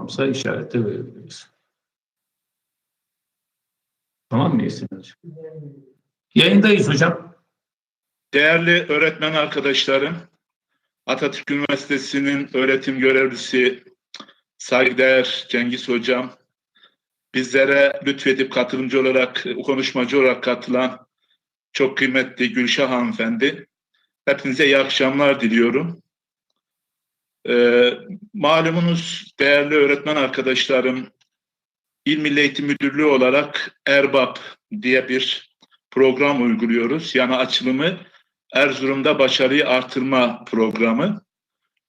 tamamsa işareti verebiliriz. Tamam mı Esin Hocam? Yayındayız hocam. Değerli öğretmen arkadaşlarım, Atatürk Üniversitesi'nin öğretim görevlisi saygıdeğer Cengiz Hocam, bizlere lütfedip katılımcı olarak, konuşmacı olarak katılan çok kıymetli Gülşah hanımefendi, hepinize iyi akşamlar diliyorum. Malumunuz değerli öğretmen arkadaşlarım, İl Milli Eğitim Müdürlüğü olarak ERBAP diye bir program uyguluyoruz. Yani açılımı Erzurum'da başarıyı artırma programı.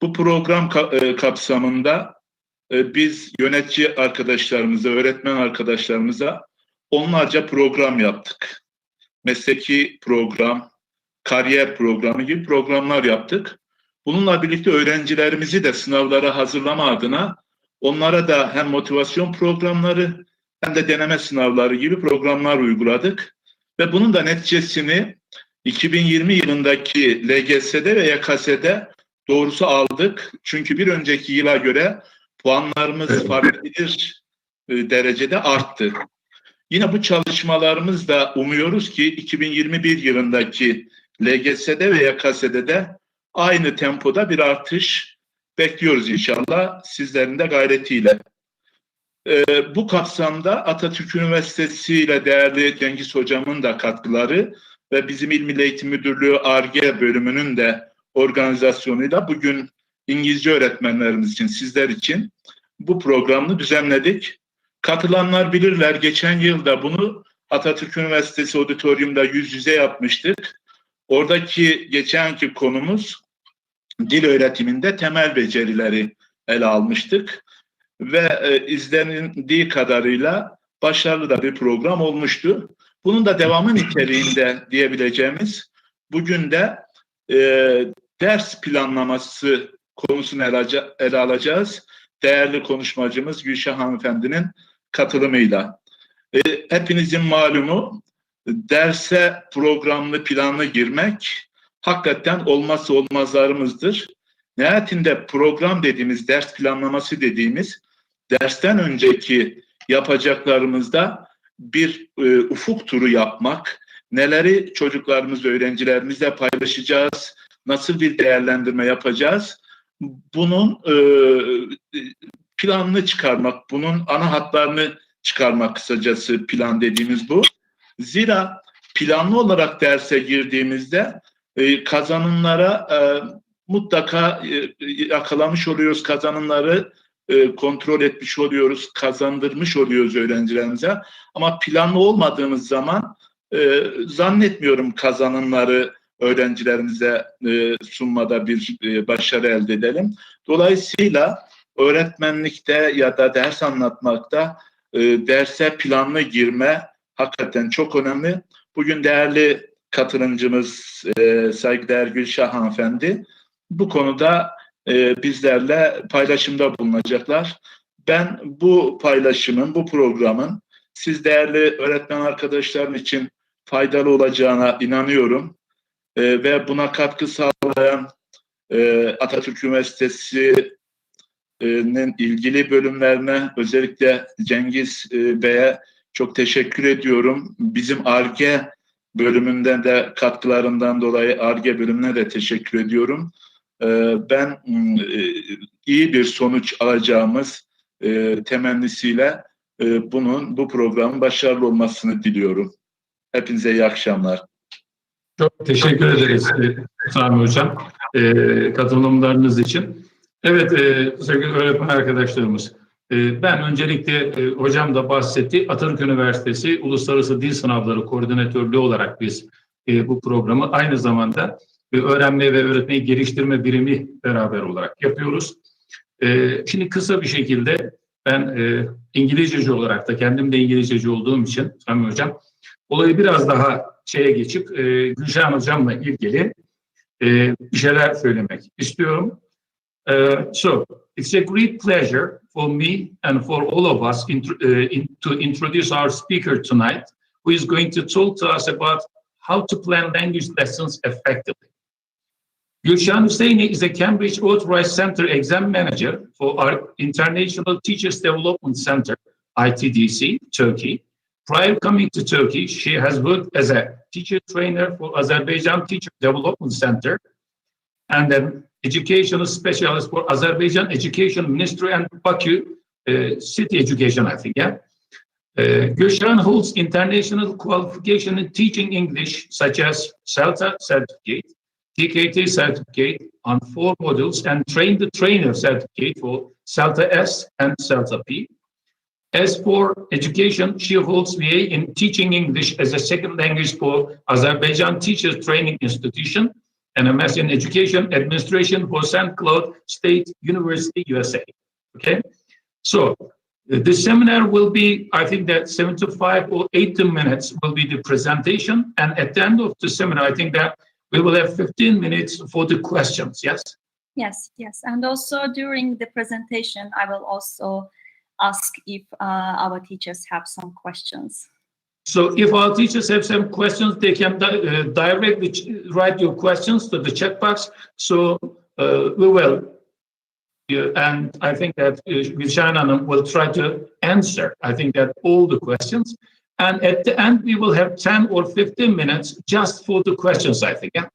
Bu program kapsamında biz yönetici arkadaşlarımıza, öğretmen arkadaşlarımıza onlarca program yaptık. Mesleki program, kariyer programı gibi programlar yaptık. Bununla birlikte öğrencilerimizi de sınavlara hazırlama adına onlara da hem motivasyon programları hem de deneme sınavları gibi programlar uyguladık. Ve bunun da neticesini 2020 yılındaki LGS'de ve YKS'de doğrusu aldık. Çünkü bir önceki yıla göre puanlarımız farklı bir derecede arttı. Yine bu çalışmalarımız da umuyoruz ki 2021 yılındaki LGS'de ve YKS'de de aynı tempoda bir artış bekliyoruz inşallah sizlerin de gayretiyle. Bu kapsamda Atatürk Üniversitesi ile değerli Cengiz Hocam'ın da katkıları ve bizim İl Milli Eğitim Müdürlüğü Ar-Ge bölümünün de organizasyonuyla bugün İngilizce öğretmenlerimiz için, sizler için bu programı düzenledik. Katılanlar bilirler, geçen yılda bunu Atatürk Üniversitesi Auditorium'da yüz yüze yapmıştık. Oradaki geçenki konumuz dil öğretiminde temel becerileri ele almıştık. Ve izlendiği kadarıyla başarılı da bir program olmuştu. Bunun da devamı niteliğinde diyebileceğimiz bugün de ders planlaması konusunu ele alacağız. Değerli konuşmacımız Gülşah hanımefendinin katılımıyla. Hepinizin malumu derse programlı planlı girmek hakikaten olmazsa olmazlarımızdır. Nihayetinde program dediğimiz, ders planlaması dediğimiz dersten önceki yapacaklarımızda bir ufuk turu yapmak, neleri çocuklarımızla, öğrencilerimizle paylaşacağız, nasıl bir değerlendirme yapacağız, bunun planını çıkarmak, bunun ana hatlarını çıkarmak, kısacası plan dediğimiz bu. Zira planlı olarak derse girdiğimizde kazanımlara mutlaka yakalamış oluyoruz, kazanımları kontrol etmiş oluyoruz, kazandırmış oluyoruz öğrencilerimize. Ama planlı olmadığımız zaman zannetmiyorum kazanımları öğrencilerimize sunmada bir başarı elde edelim. Dolayısıyla öğretmenlikte ya da ders anlatmakta derse planlı girme hakikaten çok önemli. Bugün değerli katılımcımız saygıdeğer Gülşah hanımefendi bu konuda bizlerle paylaşımda bulunacaklar. Ben bu paylaşımın, bu programın siz değerli öğretmen arkadaşlarım için faydalı olacağına inanıyorum. Ve buna katkı sağlayan Atatürk Üniversitesi'nin ilgili bölümlerine, özellikle Cengiz Bey'e çok teşekkür ediyorum. Bizim Ar-Ge bölümünden de katkılarından dolayı Ar-Ge bölümüne de teşekkür ediyorum. Ben iyi bir sonuç alacağımız temennisiyle bu programın başarılı olmasını diliyorum. Hepinize iyi akşamlar. Çok teşekkür ederiz Sami Hocam katılımlarınız için. Evet sevgili öğretmen arkadaşlarımız, ben öncelikle hocam da bahsetti. Atatürk Üniversitesi Uluslararası Dil Sınavları Koordinatörlüğü olarak biz bu programı aynı zamanda öğrenme ve öğretmeyi geliştirme birimi beraber olarak yapıyoruz. Şimdi kısa bir şekilde ben İngilizceci olarak da kendim de İngilizceci olduğum için Sami Hocam olayı biraz daha geçip Gülşah Hocam'la ilgili bir şeyler söylemek istiyorum. So, it's a great pleasure for me and for all of us to introduce our speaker tonight, who is going to talk to us about how to plan language lessons effectively. Gülşen Hüseyini is a Cambridge Authorized Center Exam Manager for our International Teachers Development Center, ITDC, Turkey. Prior coming to Turkey, she has worked as a teacher trainer for Azerbaijan Teacher Development Center and an educational specialist for Azerbaijan Education Ministry and Baku City Education, I think, yeah. Gülşen holds international qualification in teaching English, such as CELTA certificate, TKT certificate on 4 modules, and Train the Trainer certificate for CELTA S and CELTA P. As for education, she holds VA in teaching English as a second language for Azerbaijan Teachers Training Institution and a MS in Education Administration for St. Cloud State University, USA. Okay, so this seminar will be, I think that 75 or 80 minutes will be the presentation. And at the end of the seminar, I think that we will have 15 minutes for the questions, yes? Yes, yes. And also during the presentation, I will also ask if our teachers have some questions. So if our teachers have some questions, they can directly write your questions to the chat box. So we will. And I think that Gülşen Hanım will try to answer, I think that all the questions. And at the end, we will have 10 or 15 minutes just for the questions, I think, yeah?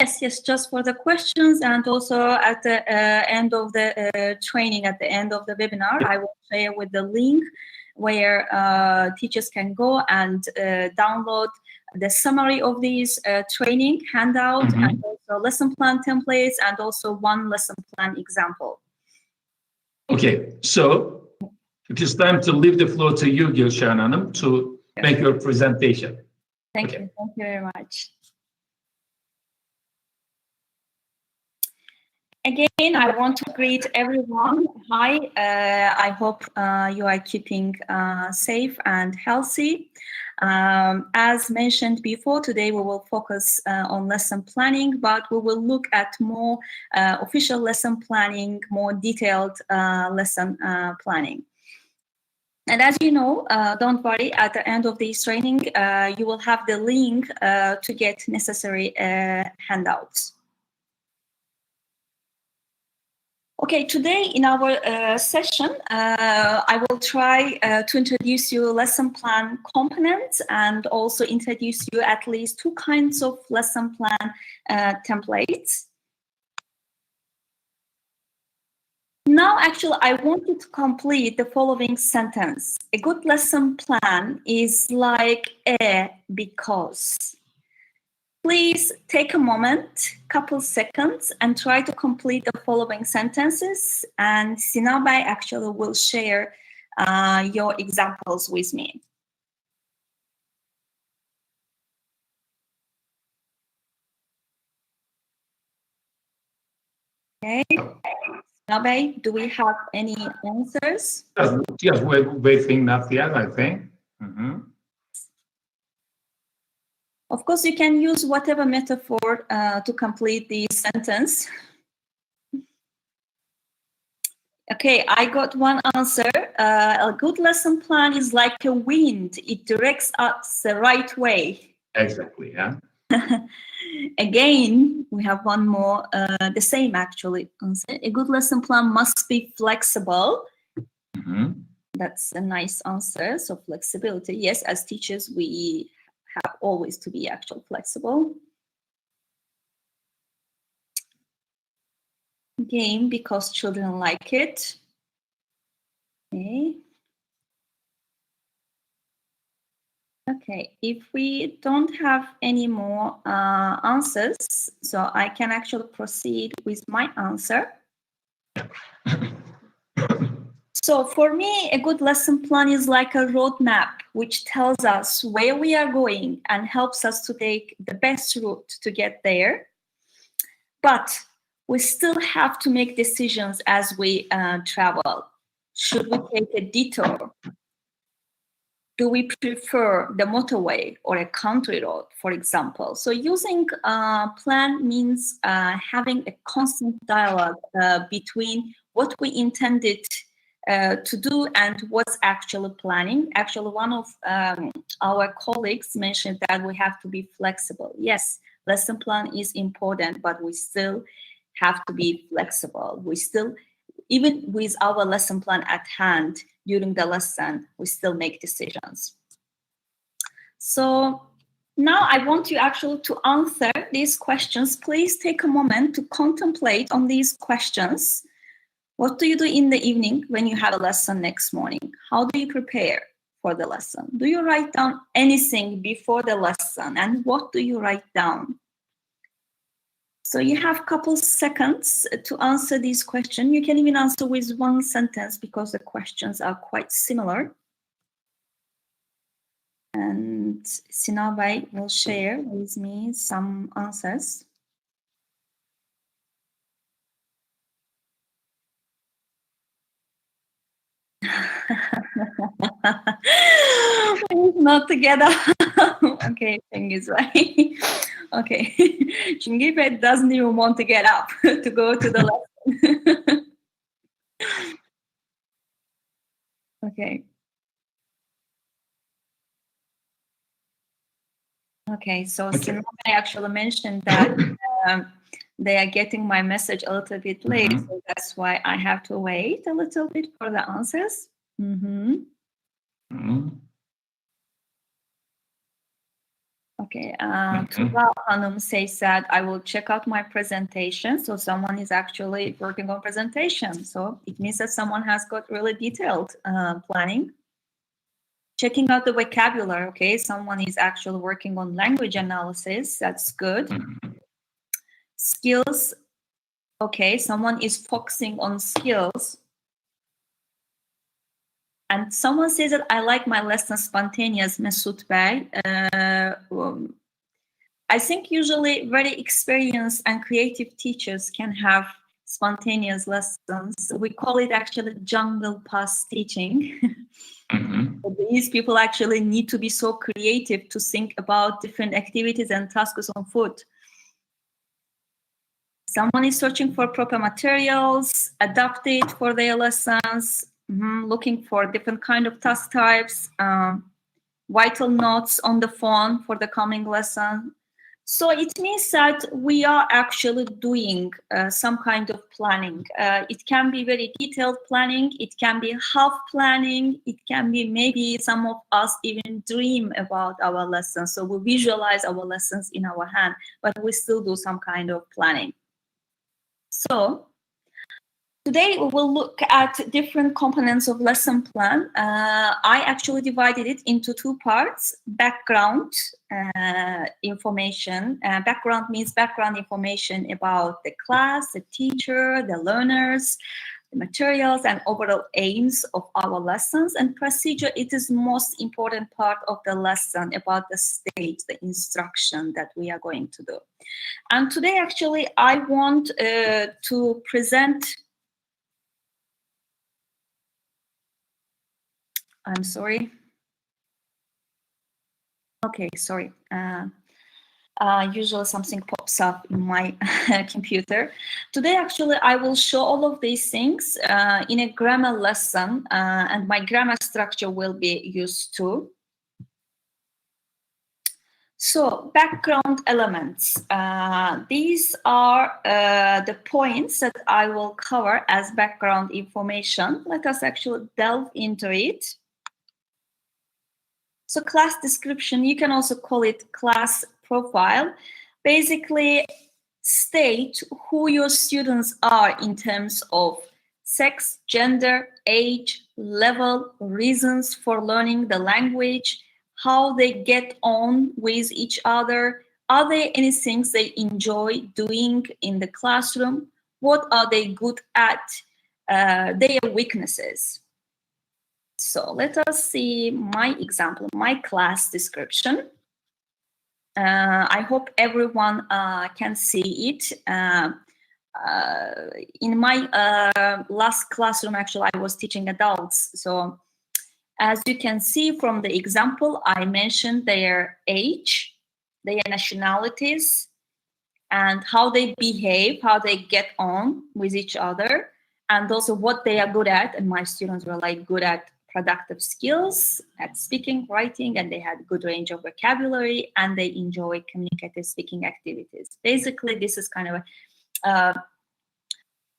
Yes, yes, just for the questions. And also at the end of the training, at the end of the webinar, I will share with the link where teachers can go and download the summary of these training handout and also lesson plan templates and also one lesson plan example. Okay, so it is time to leave the floor to you, Gülşen Hanım, to make your presentation. Thank you very much. Again, I want to greet everyone. Hi, I hope you are keeping safe and healthy. As mentioned before, today we will focus on lesson planning, but we will look at more official lesson planning, more detailed lesson planning. And as you know, don't worry, at the end of this training, you will have the link to get necessary handouts. Okay, today in our session, I will try to introduce you lesson plan components and also introduce you at least 2 kinds of lesson plan templates. Now, actually, I want you to complete the following sentence. A good lesson plan is like a because. Please take a moment, couple seconds, and try to complete the following sentences. And Sinan Bey actually will share your examples with me. Okay. Sinan Bey, do we have any answers? Just waiting, not yet, I think. Of course, you can use whatever metaphor to complete the sentence. Okay, I got one answer. A good lesson plan is like a wind. It directs us the right way. Exactly, yeah. Again, we have one more, the same actually. A good lesson plan must be flexible. That's a nice answer. So flexibility, yes, as teachers, we have always to be actually flexible. Game because children like it. Okay. Okay, if we don't have any more answers, so I can actually proceed with my answer. So for me, a good lesson plan is like a roadmap, which tells us where we are going and helps us to take the best route to get there. But we still have to make decisions as we travel. Should we take a detour? Do we prefer the motorway or a country road, for example? So using a plan means having a constant dialogue between what we intended to do and what's actually planning. Actually, one of our colleagues mentioned that we have to be flexible. Yes, lesson plan is important, but we still have to be flexible. We still, even with our lesson plan at hand during the lesson, we still make decisions. So now I want you actually to answer these questions. Please take a moment to contemplate on these questions. What do you do in the evening when you have a lesson next morning? How do you prepare for the lesson? Do you write down anything before the lesson? And what do you write down? So you have a couple seconds to answer these questions. You can even answer with one sentence because the questions are quite similar. And Sinabay will share with me some answers. Not together. Okay, Cengiz, right? Okay, Cengiz doesn't even want to get up to go to the lesson. Okay. Okay, so Sinabay actually mentioned that they are getting my message a little bit late, so that's why I have to wait a little bit for the answers. Okay, Tuba Hanum says that I will check out my presentation. So someone is actually working on presentation. So it means that someone has got really detailed planning. Checking out the vocabulary, okay, someone is actually working on language analysis. That's good. Skills, okay, someone is focusing on skills. And someone says that I like my lesson spontaneous, Mesut Bey. I think usually very experienced and creative teachers can have spontaneous lessons. We call it actually jungle pass teaching. These people actually need to be so creative to think about different activities and tasks on foot. Someone is searching for proper materials, adapted for their lessons, looking for different kind of task types, vital notes on the phone for the coming lesson. So it means that we are actually doing some kind of planning. It can be very detailed planning. It can be half planning. It can be maybe some of us even dream about our lessons. So we visualize our lessons in our hand, but we still do some kind of planning. So today we will look at different components of lesson plan. I actually divided it into two parts: background information. Background means background information about the class, the teacher, the learners, the materials, and overall aims of our lessons. And procedure, it is most important part of the lesson about the stage, the instruction that we are going to do. And today, actually, I want to present. I'm sorry. Okay, sorry. Usually something pops up in my computer. Today, actually, I will show all of these things in a grammar lesson, and my grammar structure will be used too. So, background elements. These are the points that I will cover as background information. Let us actually delve into it. So class description, you can also call it class profile. Basically state who your students are in terms of sex, gender, age, level, reasons for learning the language, how they get on with each other. Are there any things they enjoy doing in the classroom? What are they good at? Their weaknesses. So let us see my example, my class description. I hope everyone can see it. In my last classroom, actually, I was teaching adults. So as you can see from the example, I mentioned their age, their nationalities, and how they behave, how they get on with each other, and also what they are good at. And my students were like good at productive skills at speaking, writing, and they had good range of vocabulary, and they enjoy communicative speaking activities. Basically, this is kind of a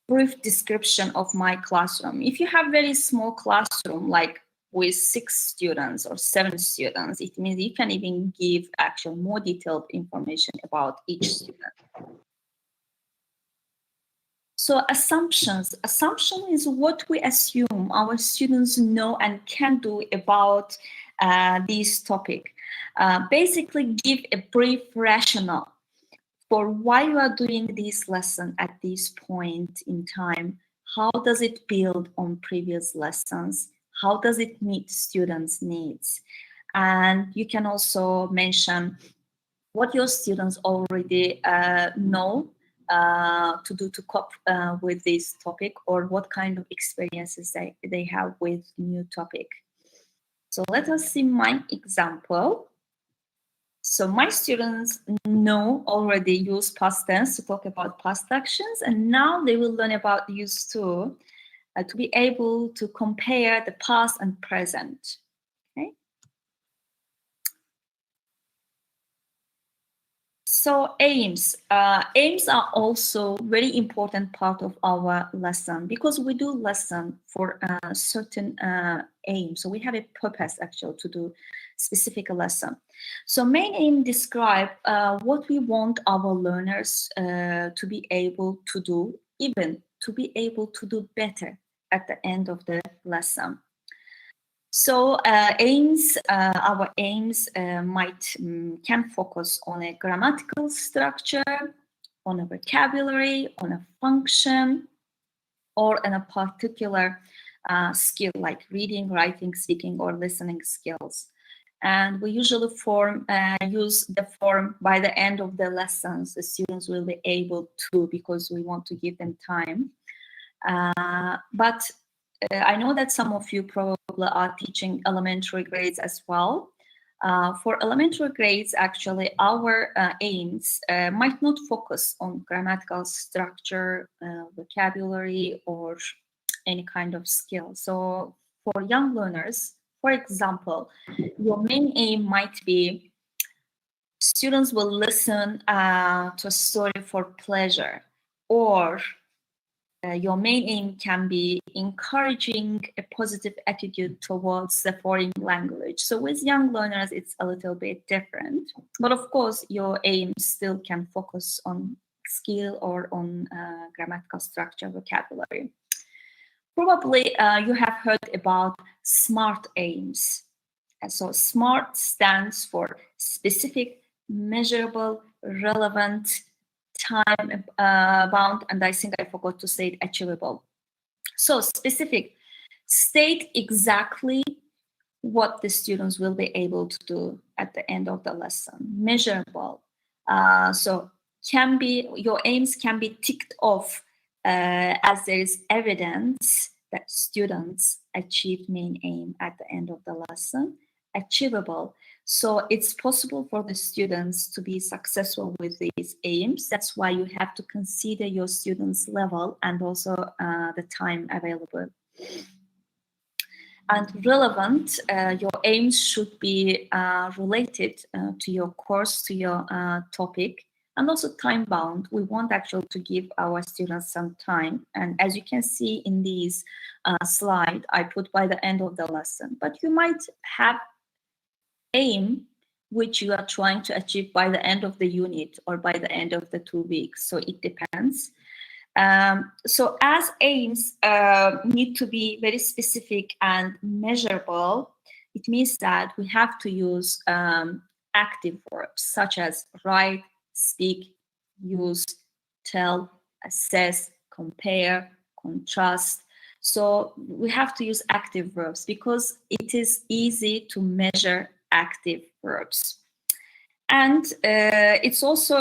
brief description of my classroom. If you have very small classroom, like with 6 students or 7 students, it means you can even give actual more detailed information about each student. So assumptions. Assumption is what we assume our students know and can do about this topic. Basically, give a brief rationale for why you are doing this lesson at this point in time. How does it build on previous lessons? How does it meet students' needs? And you can also mention what your students already know to do to cope with this topic, or what kind of experiences they have with new topic. So let us see my example. So my students know already use past tense to talk about past actions, and now they will learn about use to be able to compare the past and present. Okay. So aims. Aims are also very important part of our lesson, because we do lesson for a certain aim. So we have a purpose actually to do specific lesson. So main aim describe what we want our learners to be able to do, even to be able to do better at the end of the lesson. So aims, our aims can focus on a grammatical structure, on a vocabulary, on a function, or on a particular skill like reading, writing, speaking, or listening skills. And we usually use the form by the end of the lessons. The students will be able to, because we want to give them time. But I know that some of you probably are teaching elementary grades as well. For elementary grades, actually, our aims might not focus on grammatical structure, vocabulary, or any kind of skill. So for young learners, for example, your main aim might be students will listen to a story for pleasure, or your main aim can be encouraging a positive attitude towards the foreign language. So with young learners, it's a little bit different. But of course, your aim still can focus on skill or on grammatical structure, vocabulary. Probably you have heard about SMART aims. And so SMART stands for specific, measurable, relevant, time bound, and I think I forgot to say it, achievable. So specific, state exactly what the students will be able to do at the end of the lesson. Measurable, so can be, your aims can be ticked off as there is evidence that students achieved main aim at the end of the lesson. Achievable, so it's possible for the students to be successful with these aims. That's why you have to consider your students' level and also the time available. And relevant, your aims should be related to your course, to your topic, and also time bound. We want actually to give our students some time. And as you can see in these slide, I put by the end of the lesson, but you might have aim which you are trying to achieve by the end of the unit or by the end of the 2 weeks. So it depends. So as aims need to be very specific and measurable, it means that we have to use active verbs such as write, speak, use, tell, assess, compare, contrast. So we have to use active verbs because it is easy to measure active verbs. And it's also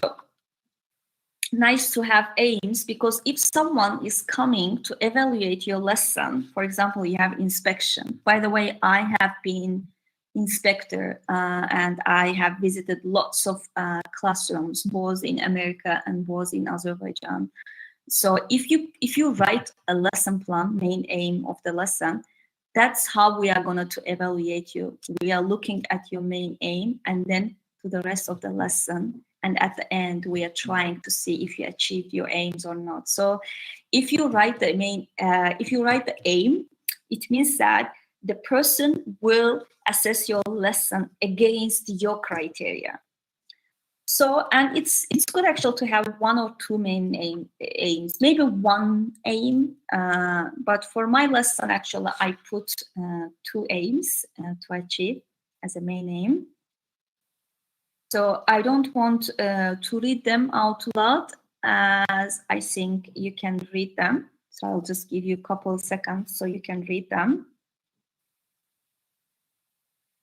nice to have aims, because if someone is coming to evaluate your lesson, for example, you have inspection. By the way, I have been inspector and I have visited lots of classrooms, both in America and both in Azerbaijan. So if you write a lesson plan, main aim of the lesson, That's how we are going to evaluate you. We are looking at your main aim and then to the rest of the lesson. And at the end, we are trying to see if you achieved your aims or not. So if you write the aim, it means that the person will assess your lesson against your criteria. So, and it's good actually to have one or two main aims, maybe one aim. But for my lesson, actually, I put two aims to achieve as a main aim. So I don't want to read them out loud, as I think you can read them. So I'll just give you a couple seconds so you can read them.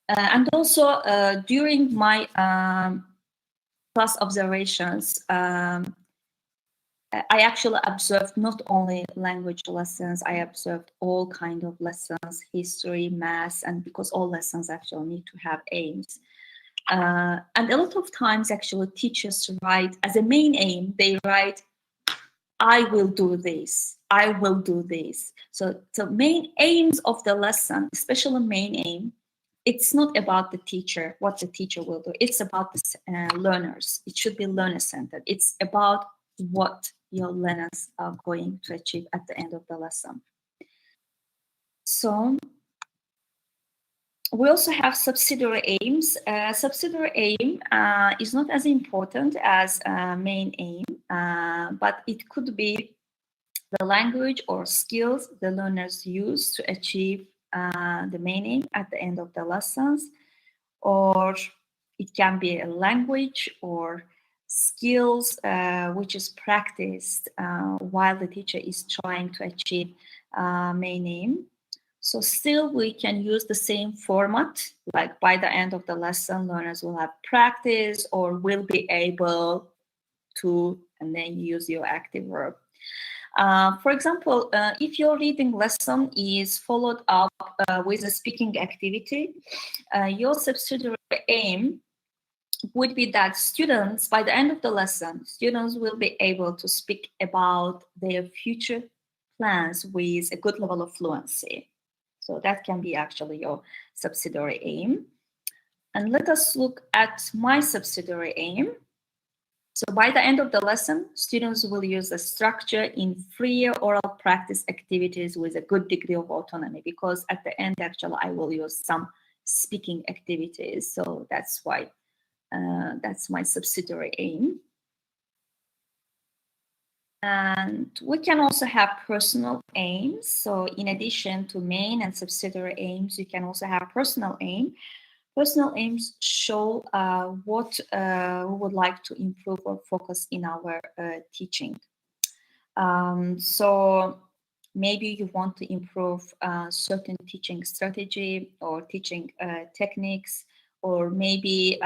And also during my class observations, I actually observed not only language lessons, I observed all kind of lessons, history, math, and because all lessons actually need to have aims. And a lot of times actually teachers write as a main aim, they write, I will do this, I will do this. So main aims of the lesson, especially main aim, it's not about the teacher, what the teacher will do. It's about the learners. It should be learner-centered. It's about what your learners are going to achieve at the end of the lesson. So we also have subsidiary aims. Subsidiary aim is not as important as main aim, but it could be the language or skills the learners use to achieve the main aim at the end of the lessons, or it can be a language or skills which is practiced while the teacher is trying to achieve main aim. So still we can use the same format, like by the end of the lesson, learners will have practice or will be able to, and then use your active verb. For example, if your reading lesson is followed up with a speaking activity, your subsidiary aim would be that students, by the end of the lesson, students will be able to speak about their future plans with a good level of fluency. So that can be actually your subsidiary aim. And let us look at my subsidiary aim. So by the end of the lesson, students will use the structure in free oral practice activities with a good degree of autonomy, because at the end, actually, I will use some speaking activities. So that's why that's my subsidiary aim. And we can also have personal aims. So in addition to main and subsidiary aims, you can also have personal aim. Personal aims show what we would like to improve or focus in our teaching. So maybe you want to improve certain teaching strategy or teaching techniques, or maybe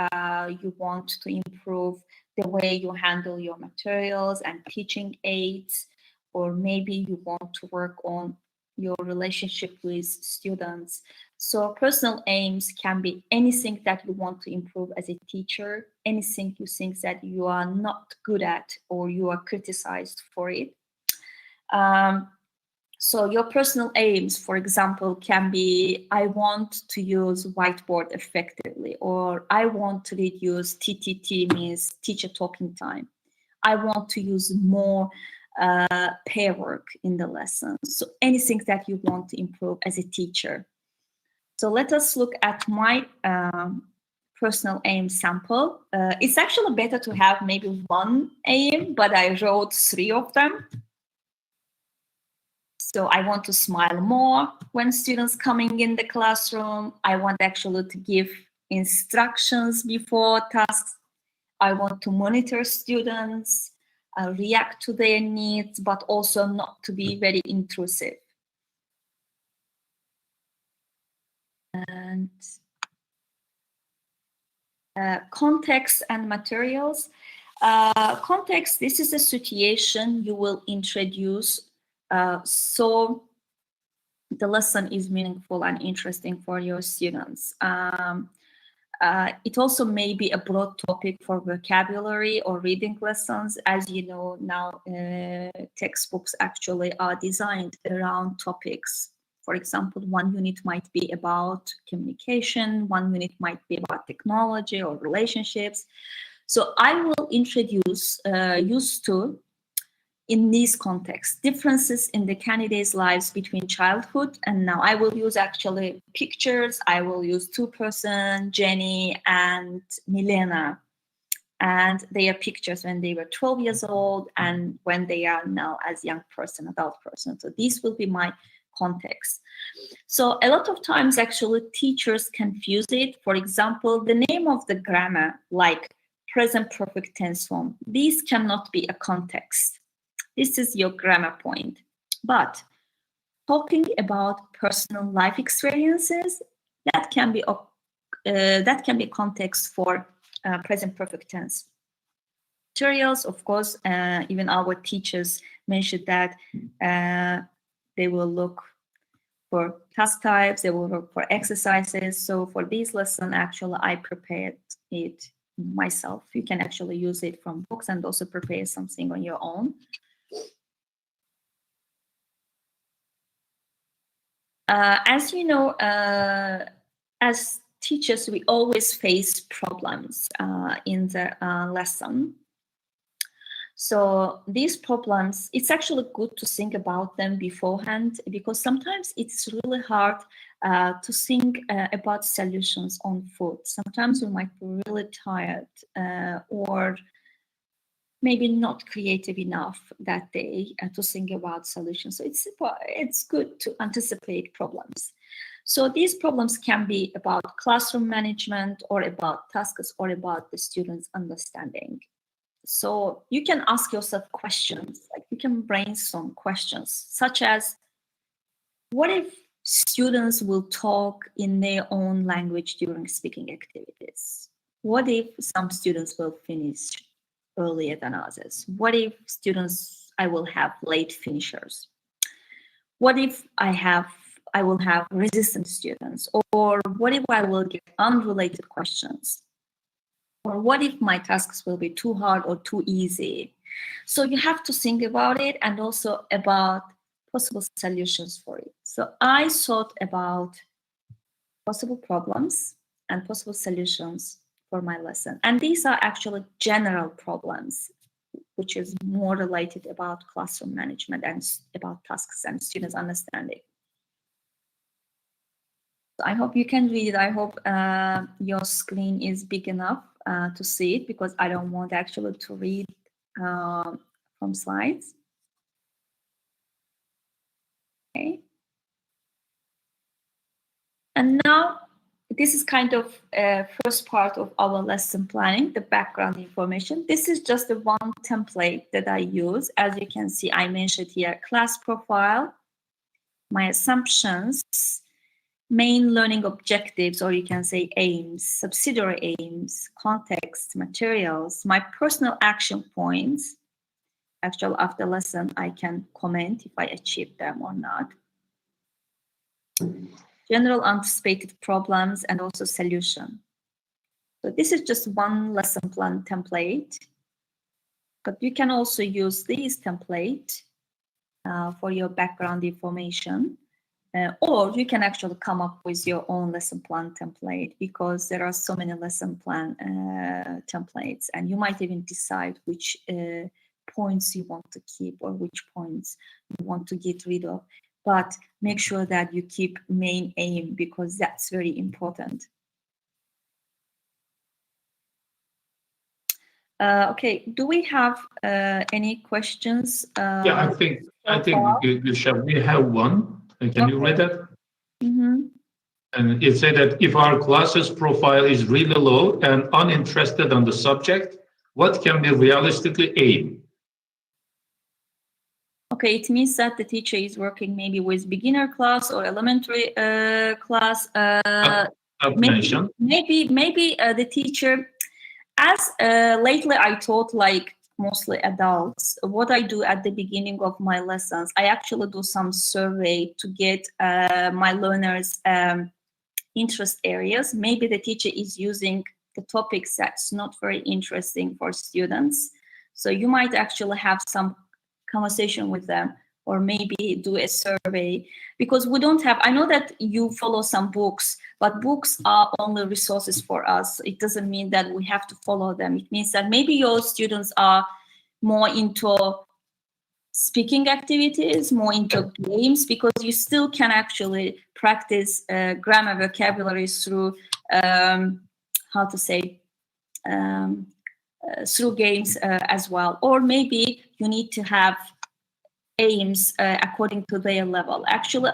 you want to improve the way you handle your materials and teaching aids, or maybe you want to work on your relationship with students. So personal aims can be anything that you want to improve as a teacher, anything you think that you are not good at or you are criticized for it. So your personal aims, for example, can be, I want to use whiteboard effectively, or I want to reduce TTT, means teacher talking time. I want to use more pair work in the lesson. So anything that you want to improve as a teacher. So let us look at my personal aim sample. It's actually better to have maybe one aim, but I wrote 3 of them. So I want to smile more when students coming in the classroom. I want actually to give instructions before tasks. I want to monitor students, react to their needs, but also not to be very intrusive. And context and materials. Context, this is a situation you will introduce so the lesson is meaningful and interesting for your students. It also may be a broad topic for vocabulary or reading lessons. As you know, now textbooks actually are designed around topics For example, one unit might be about communication, one unit might be about technology or relationships. So I will introduce used to, in these contexts, differences in the candidates' lives between childhood and now. I will use actually pictures. I will use two-person, Jenny and Milena, and their pictures when they were 12 years old and when they are now as young person, adult person. So these will be my context. So a lot of times actually teachers confuse it. For example, the name of the grammar, like present perfect tense form, these cannot be a context. This is your grammar point. But talking about personal life experiences, that can be context for present perfect tense. Materials, of course, even our teachers mentioned that they will look for task types, they will look for exercises. So for this lesson, actually, I prepared it myself. You can actually use it from books and also prepare something on your own. As you know, as teachers, we always face problems in the lesson. So these problems, it's actually good to think about them beforehand, because sometimes it's really hard to think about solutions on foot. Sometimes we might be really tired or maybe not creative enough that day to think about solutions. So it's good to anticipate problems. So these problems can be about classroom management or about tasks or about the students' understanding. So you can ask yourself questions, like you can brainstorm questions such as, what if students will talk in their own language during speaking activities? What if some students will finish earlier than others? What if I will have late finishers? What if I will have resistant students? Or what if I will get unrelated questions? Or what if my tasks will be too hard or too easy? So you have to think about it and also about possible solutions for it. So I thought about possible problems and possible solutions for my lesson. And these are actually general problems, which is more related about classroom management and about tasks and students' understanding. So I hope you can read it. I hope your screen is big enough to see it, because I don't want actually to read from slides. Okay. And now this is kind of first part of our lesson planning, the background information. This is just the one template that I use. As you can see, I mentioned here class profile, my assumptions, main learning objectives, or you can say aims, subsidiary aims, context, materials, my personal action points. Actually, after lesson, I can comment if I achieve them or not. General anticipated problems and also solution. So this is just one lesson plan template, but you can also use this template for your background information. Or you can actually come up with your own lesson plan template, because there are so many lesson plan templates, and you might even decide which points you want to keep or which points you want to get rid of. But make sure that you keep main aim, because that's very important. Okay, do we have any questions? Yeah, I think Gülşah, we have one. Can you read that? Mm-hmm. And it said that if our class's profile is really low and uninterested on the subject, what can we realistically aim? Okay, it means that the teacher is working maybe with beginner class or elementary class. Maybe the teacher, as lately I taught like mostly adults. What I do at the beginning of my lessons, I actually do some survey to get my learners' interest areas. Maybe the teacher is using the topics that's not very interesting for students. So you might actually have some conversation with them. or maybe do a survey, because we don't have, I know that you follow some books, but books are only resources for us. It doesn't mean that we have to follow them. It means that maybe your students are more into speaking activities, more into games, because you still can actually practice grammar, vocabulary through, through games as well. Or maybe you need to have aims according to their level. Actually,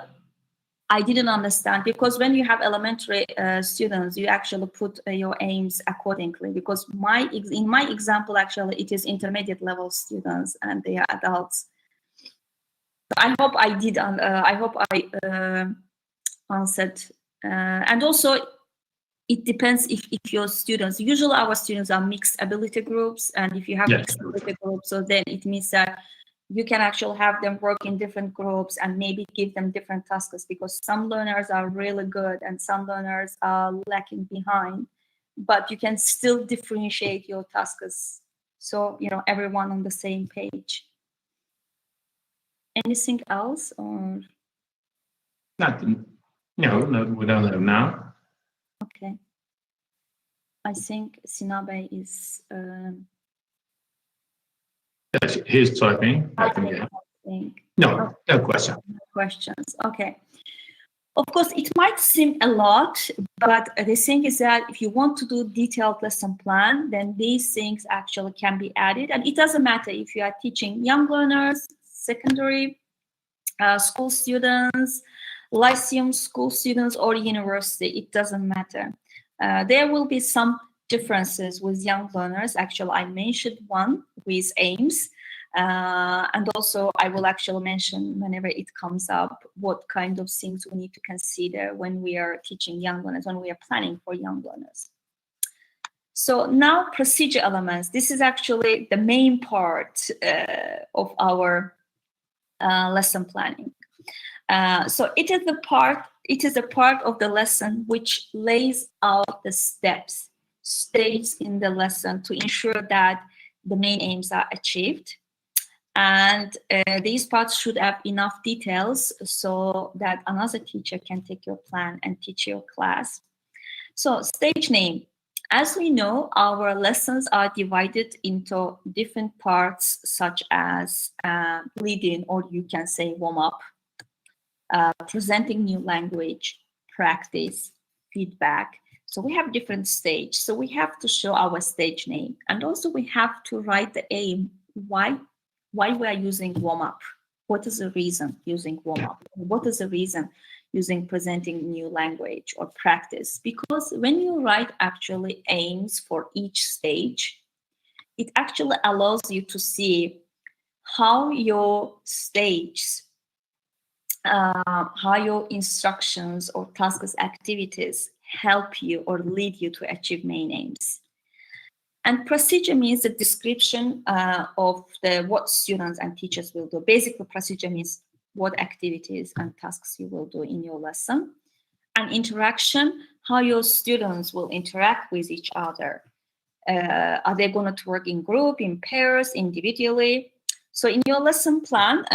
I didn't understand, because when you have elementary students, you actually put your aims accordingly, because in my example, actually, it is intermediate level students and they are adults. I hope I did. I hope I answered. And also, it depends if your students, usually our students are mixed ability groups, and if you have mixed ability groups, so then it means that you can actually have them work in different groups and maybe give them different tasks, because some learners are really good and some learners are lacking behind, but you can still differentiate your tasks, so everyone on the same page. Anything else? Or Nothing. No, we don't have now. okay. I think Sinabe is. Yes, he's typing. I think. No question. Questions. Okay. Of course, it might seem a lot, but the thing is that if you want to do detailed lesson plan, then these things actually can be added. And it doesn't matter if you are teaching young learners, secondary school students, lyceum school students, or university. It doesn't matter. There will be some differences with young learners. Actually, I mentioned one with aims. And also, I will actually mention whenever it comes up what kind of things we need to consider when we are teaching young learners, when we are planning for young learners. So now procedure elements. This is actually the main part of our lesson planning. So it is a part of the lesson which lays out the stages in the lesson to ensure that the main aims are achieved. And these parts should have enough details so that another teacher can take your plan and teach your class. So stage name. As we know, our lessons are divided into different parts, such as lead-in, or you can say warm-up, presenting new language, practice, feedback. So we have different stages. So we have to show our stage name. And also we have to write the aim, why we are using warm-up. What is the reason using warm-up? What is the reason using presenting new language or practice? Because when you write actually aims for each stage, it actually allows you to see how your stages, how your instructions or tasks, activities help you or lead you to achieve main aims. And procedure means the description of what students and teachers will do. Basically, procedure means what activities and tasks you will do in your lesson. And interaction, how your students will interact with each other. Are they going to work in group, in pairs, individually? So in your lesson plan,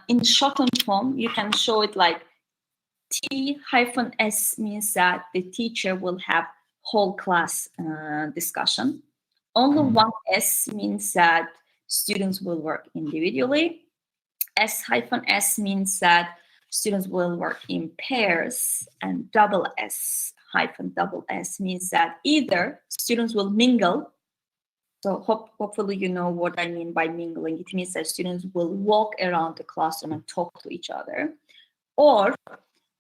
in shortened form, you can show it like T-S means that the teacher will have whole class discussion. Only one S means that students will work individually. S-S means that students will work in pairs, and double S means that either students will mingle. So hopefully you know what I mean by mingling. It means that students will walk around the classroom and talk to each other. Or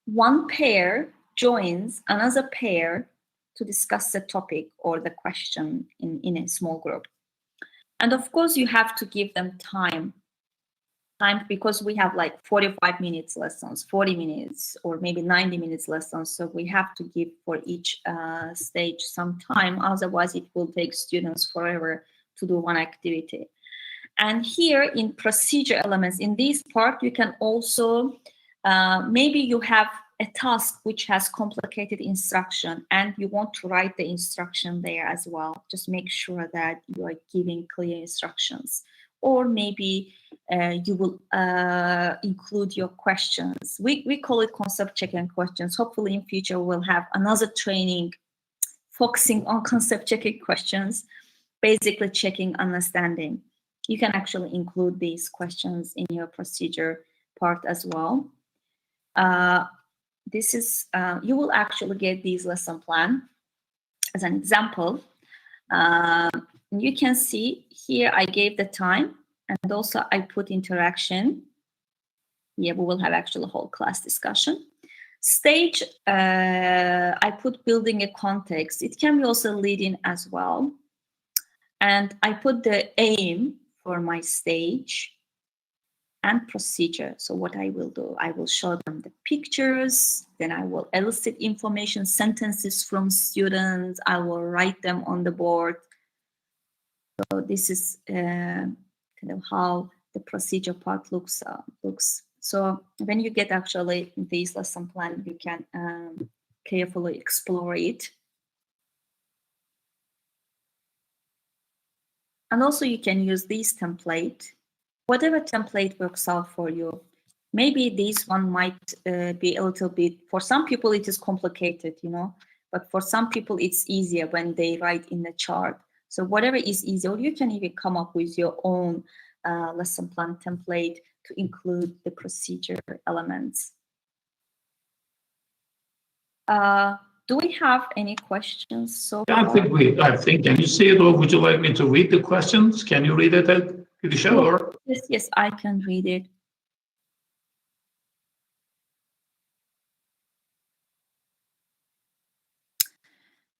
one pair joins another pair to discuss the topic or the question in a small group. And of course, you have to give them time because we have like 45 minutes lessons, 40 minutes, or maybe 90 minutes lessons. So we have to give for each stage some time. Otherwise, it will take students forever to do one activity. And here in procedure elements, in this part, you can also, maybe you have a task which has complicated instruction and you want to write the instruction there as well. Just make sure that you are giving clear instructions. or maybe you will include your questions. We call it concept checking questions. Hopefully in future we'll have another training focusing on concept checking questions, basically checking understanding. You can actually include these questions in your procedure part as well. This is, you will actually get these lesson plan as an example. You can see here I gave the time, and also I put interaction. Yeah, we will have actually a whole class discussion. Stage, I put building a context. It can be also leading as well. And I put the aim for my stage and procedure. So what I will do, I will show them the pictures, then I will elicit information, sentences from students, I will write them on the board. So this is kind of how the procedure part looks. So when you get actually this lesson plan, you can carefully explore it. And also you can use this template, whatever template works out for you. Maybe this one might be a little bit, for some people it is complicated, you know, but for some people it's easier when they write in the chart. So whatever is easier, you can even come up with your own lesson plan template to include the procedure elements. Do we have any questions so far? I think, can you see it, or would you like me to read the questions? Can you read it, Gülşah, or? Yes, I can read it.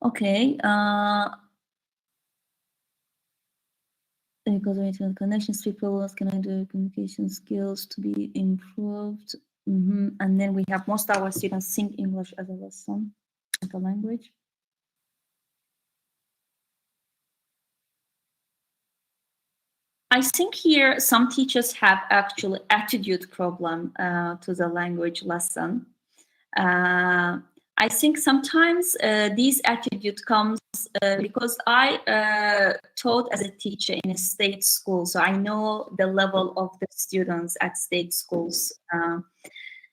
Okay. Because of connections, people, what can I do? Communication skills to be improved. And then we have most of our students sing English as a lesson, as a language. I think here some teachers have actually attitude problem to the language lesson. I think sometimes this attitude comes because I taught as a teacher in a state school, so I know the level of the students at state schools.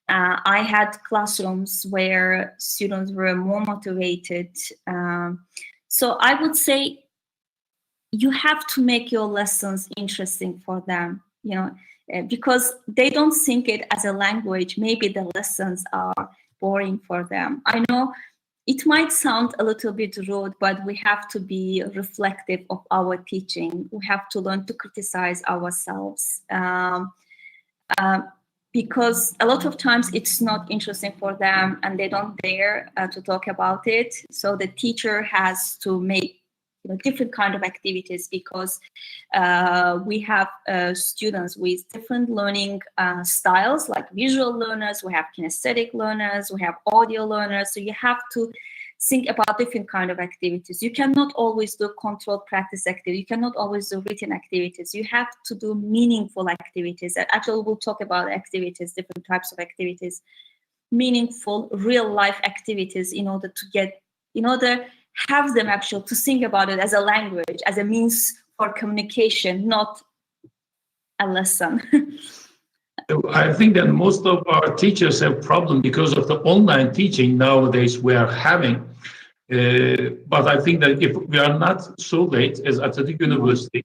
I had classrooms where students were more motivated. So I would say you have to make your lessons interesting for them, you know, because they don't think it as a language. Maybe the lessons are boring for them. I know it might sound a little bit rude, but we have to be reflective of our teaching. We have to learn to criticize ourselves. Because a lot of times it's not interesting for them and they don't dare to talk about it. So the teacher has to make different kind of activities, because we have students with different learning styles, like visual learners, we have kinesthetic learners, we have audio learners. So you have to think about different kind of activities. You cannot always do controlled practice activities. You cannot always do written activities. You have to do meaningful activities. Actually, we'll talk about activities, different types of activities, meaningful, real life activities, in order to have them actually to think about it as a language, as a means for communication, not a lesson. I think that most of our teachers have problem because of the online teaching nowadays we are having. But I think that if we are not so late as Atatürk University,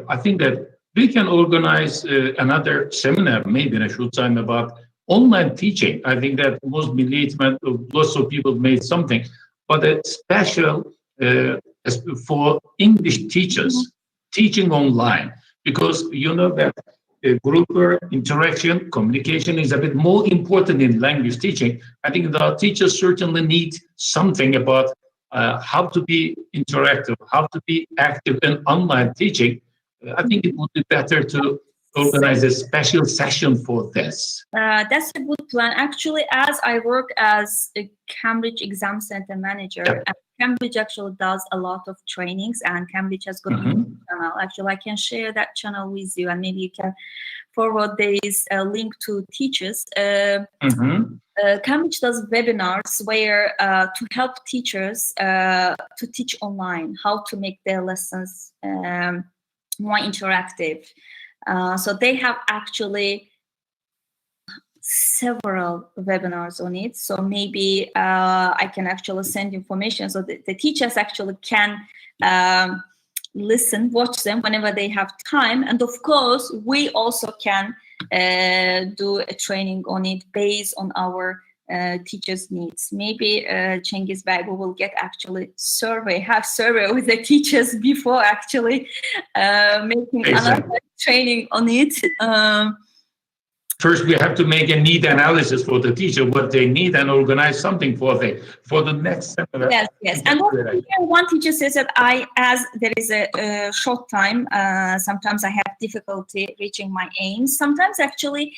I think that we can organize another seminar, maybe in a short time, about online teaching. I think that most Milli Eğitim, lots of people made something, but a special for English teachers teaching online, because you know that group interaction, communication is a bit more important in language teaching. I think that teachers certainly need something about how to be interactive, how to be active in online teaching. I think it would be better to organize a special session for this. That's a good plan. Actually, as I work as a Cambridge Exam Center manager, and Cambridge actually does a lot of trainings, and Cambridge has got a channel. Actually, I can share that channel with you, and maybe you can forward this link to teachers. Cambridge does webinars where to help teachers to teach online, how to make their lessons more interactive. So they have actually several webinars on it. So maybe I can actually send information so that the teachers actually can listen, watch them whenever they have time. And of course, we also can do a training on it based on our teachers' needs. Maybe Cengiz Bey, we will get actually have survey with the teachers before actually making another training on it. First, we have to make a need analysis for the teacher, what they need, and organize something for the next seminar. Yes. And one teacher says that as there is a short time, sometimes I have difficulty reaching my aims. Sometimes actually,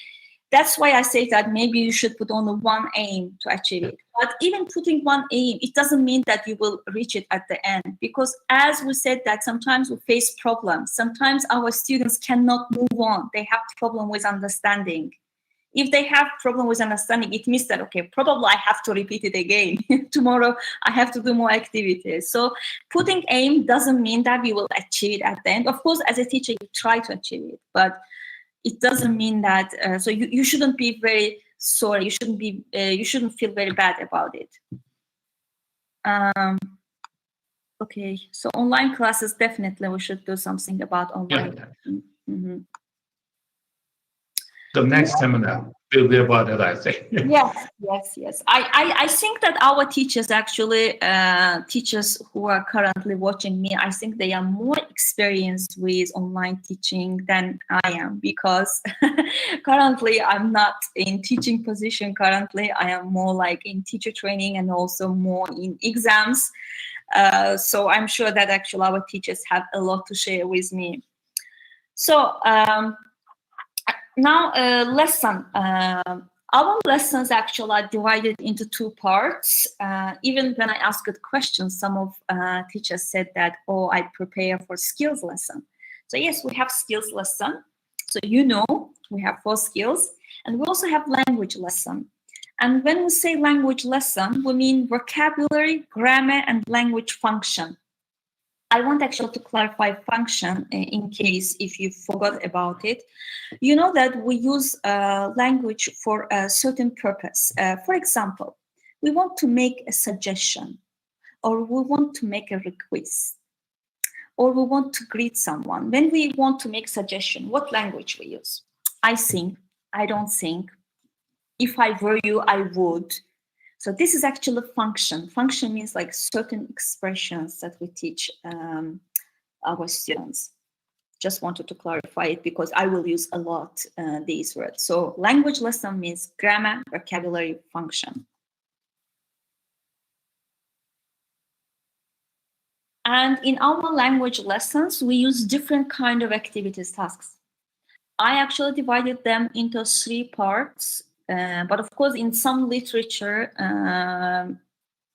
that's why I say that maybe you should put only one aim to achieve it. But even putting one aim, it doesn't mean that you will reach it at the end. Because as we said that sometimes we face problems. Sometimes our students cannot move on. They have problem with understanding. If they have problem with understanding, it means that, okay, probably I have to repeat it again. Tomorrow, I have to do more activities. So putting aim doesn't mean that we will achieve it at the end. Of course, as a teacher, you try to achieve it, but it doesn't mean that, so you shouldn't be very sorry. You shouldn't feel very bad about it. Okay, so online classes, definitely we should do something about online. Yeah. Mm-hmm. The next seminar will be about it, I think. Yes. I think that our teachers actually, teachers who are currently watching me, I think they are more experienced with online teaching than I am, because currently I'm not in teaching position. Currently, I am more like in teacher training and also more in exams. So I'm sure that actually our teachers have a lot to share with me. So, now, lesson. Our lessons actually are divided into two parts. Even when I asked questions, some of teachers said that, oh, I prepare for skills lesson. So yes, we have skills lesson. So we have 4 skills. And we also have language lesson. And when we say language lesson, we mean vocabulary, grammar, and language function. I want actually to clarify function in case if you forgot about it. You know that we use language for a certain purpose. For example, we want to make a suggestion, or we want to make a request, or we want to greet someone. When we want to make suggestion, what language we use? I think, I don't think. If I were you, I would. So this is actually function. Function means like certain expressions that we teach our students. Just wanted to clarify it because I will use a lot these words. So language lesson means grammar, vocabulary, function. And in our language lessons, we use different kind of activities, tasks. I actually divided them into 3 parts. But of course, in some literature,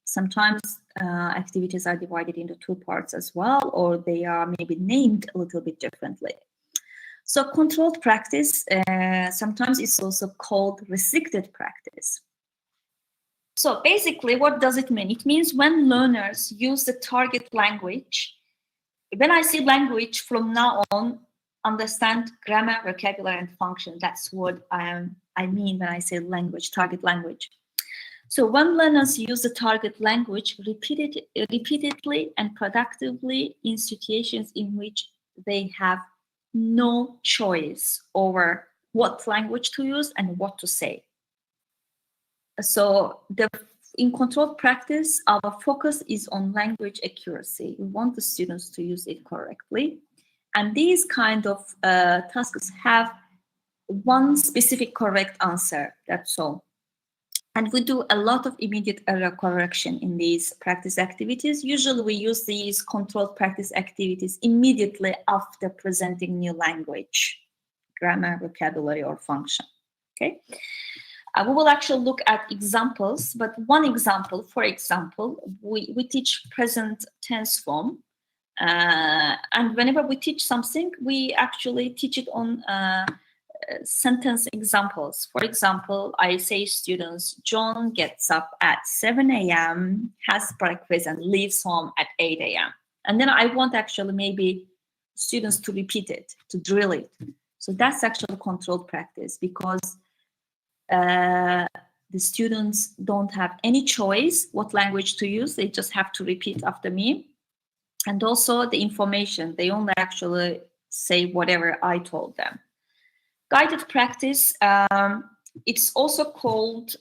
sometimes activities are divided into 2 parts as well, or they are maybe named a little bit differently. So controlled practice, sometimes it's also called restricted practice. So basically, what does it mean? It means when learners use the target language. When I say language, from now on, understand grammar, vocabulary, and function. That's what I mean when I say language, target language. So when learners use the target language repeatedly and productively in situations in which they have no choice over what language to use and what to say. So in controlled practice, our focus is on language accuracy. We want the students to use it correctly. And these kind of tasks have one specific correct answer, that's all. And we do a lot of immediate error correction in these practice activities. Usually we use these controlled practice activities immediately after presenting new language, grammar, vocabulary, or function, okay? We will actually look at examples, but one example, for example, we teach present tense form. And whenever we teach something, we actually teach it on sentence examples. For example, I say students, John gets up at 7 a.m., has breakfast, and leaves home at 8 a.m. And then I want actually maybe students to repeat it, to drill it. So that's actually controlled practice, because the students don't have any choice what language to use. They just have to repeat after me. And also the information, they only actually say whatever I told them. Guided practice, it's also called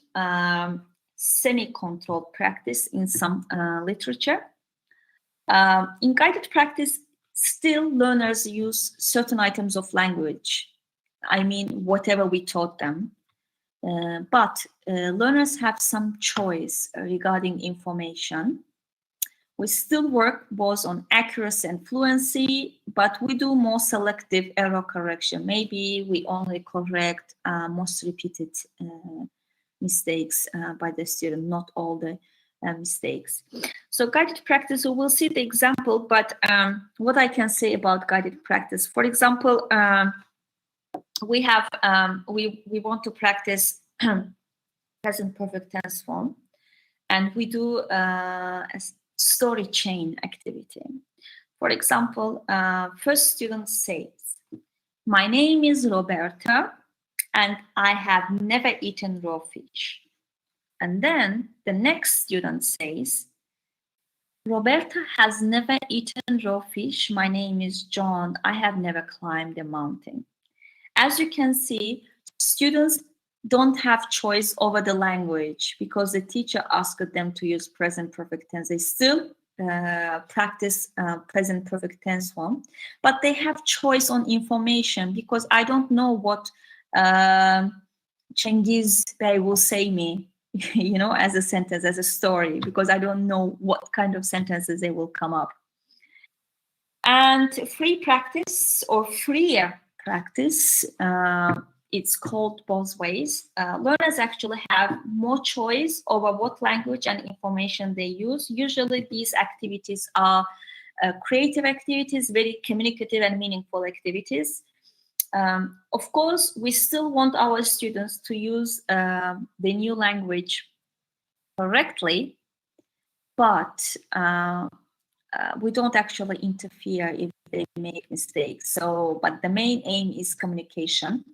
semi-controlled practice in some literature. In guided practice, still learners use certain items of language. I mean, whatever we taught them. But learners have some choice regarding information. We still work both on accuracy and fluency, but we do more selective error correction. Maybe we only correct most repeated mistakes by the student, not all the mistakes. So guided practice, we will see the example, but what I can say about guided practice, for example, we have we want to practice present perfect tense form, and we do a story chain activity. For example, first student says, "My name is Roberta, and I have never eaten raw fish." And then the next student says, "Roberta has never eaten raw fish. My name is John. I have never climbed a mountain." As you can see, students don't have choice over the language because the teacher asked them to use present perfect tense. They still practice present perfect tense form, but they have choice on information, because I don't know what Cengiz Bey will say me, you know, as a sentence, as a story, because I don't know what kind of sentences they will come up. And free practice or freer practice, it's called both ways. Learners actually have more choice over what language and information they use. Usually these activities are creative activities, very communicative and meaningful activities. Of course, we still want our students to use the new language correctly, but we don't actually interfere if they make mistakes. So, but the main aim is communication.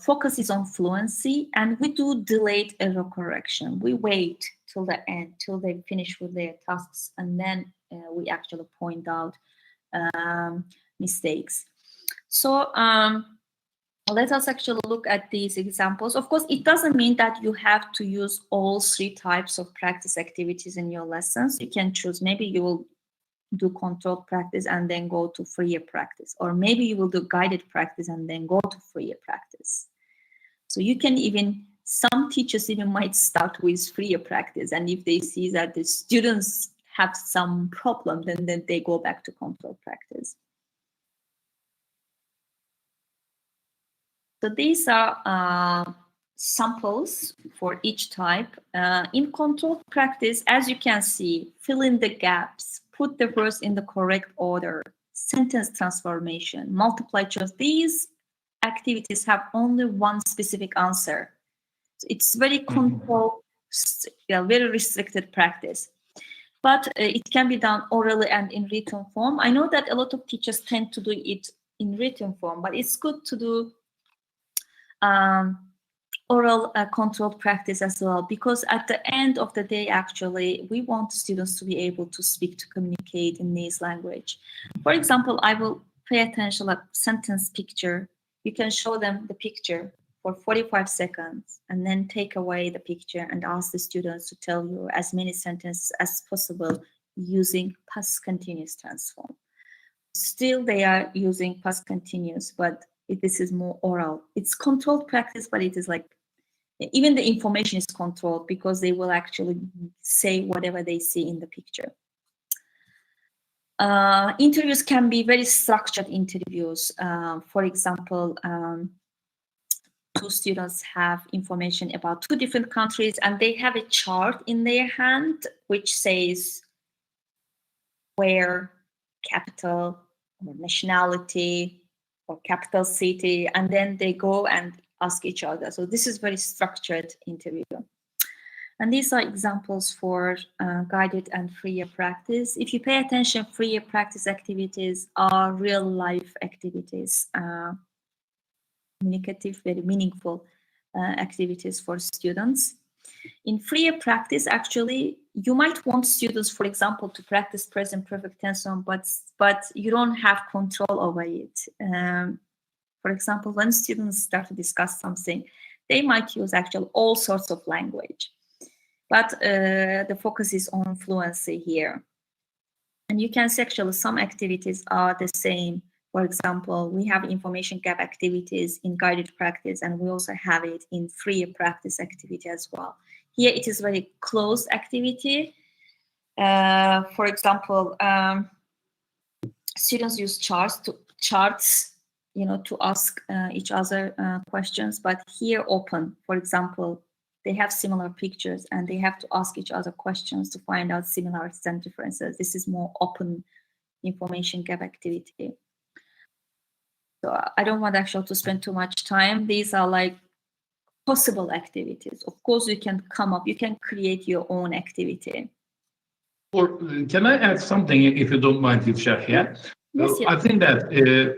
Focus is on fluency, and we do delayed error correction. We wait till the end, till they finish with their tasks, and then we actually point out mistakes. So let us actually look at these examples. Of course, it doesn't mean that you have to use all 3 types of practice activities in your lessons. You can choose. Maybe you will do controlled practice and then go to freer practice, or maybe you will do guided practice and then go to freer practice. So you can even, some teachers even might start with freer practice, and if they see that the students have some problem, then they go back to controlled practice. So these are samples for each type. In controlled practice, as you can see, fill in the gaps, put the words in the correct order, sentence transformation, multiply choice. These activities have only one specific answer. So it's very controlled, very restricted practice. But it can be done orally and in written form. I know that a lot of teachers tend to do it in written form, but it's good to do oral controlled practice as well, because at the end of the day, actually, we want students to be able to speak, to communicate in this language. For example, I will pay attention to a sentence picture. You can show them the picture for 45 seconds and then take away the picture and ask the students to tell you as many sentences as possible using past continuous tense form. Still, they are using past continuous, but this is more oral. It's controlled practice, but it is like, even the information is controlled because they will actually say whatever they see in the picture. Interviews can be very structured interviews. For example, 2 students have information about 2 different countries, and they have a chart in their hand which says where, capital, or nationality, or capital city, and then they go and ask each other. So this is very structured interview. And these are examples for guided and free practice. If you pay attention, free practice activities are real life activities, communicative, very meaningful activities for students. In free practice, actually, you might want students, for example, to practice present perfect tense on, but you don't have control over it. For example, when students start to discuss something, they might use actually all sorts of language, but the focus is on fluency here. And you can see actually some activities are the same. For example, we have information gap activities in guided practice, and we also have it in free practice activity as well. Here it is very close activity. For example, students use charts, to ask each other questions, but here open, for example, they have similar pictures and they have to ask each other questions to find out similarities and differences. This is more open information gap activity. So I don't want actually to spend too much time. These are like possible activities. Of course, you can create your own activity. Or can I add something, if you don't mind, Gülşah? Yeah. Yes, I think that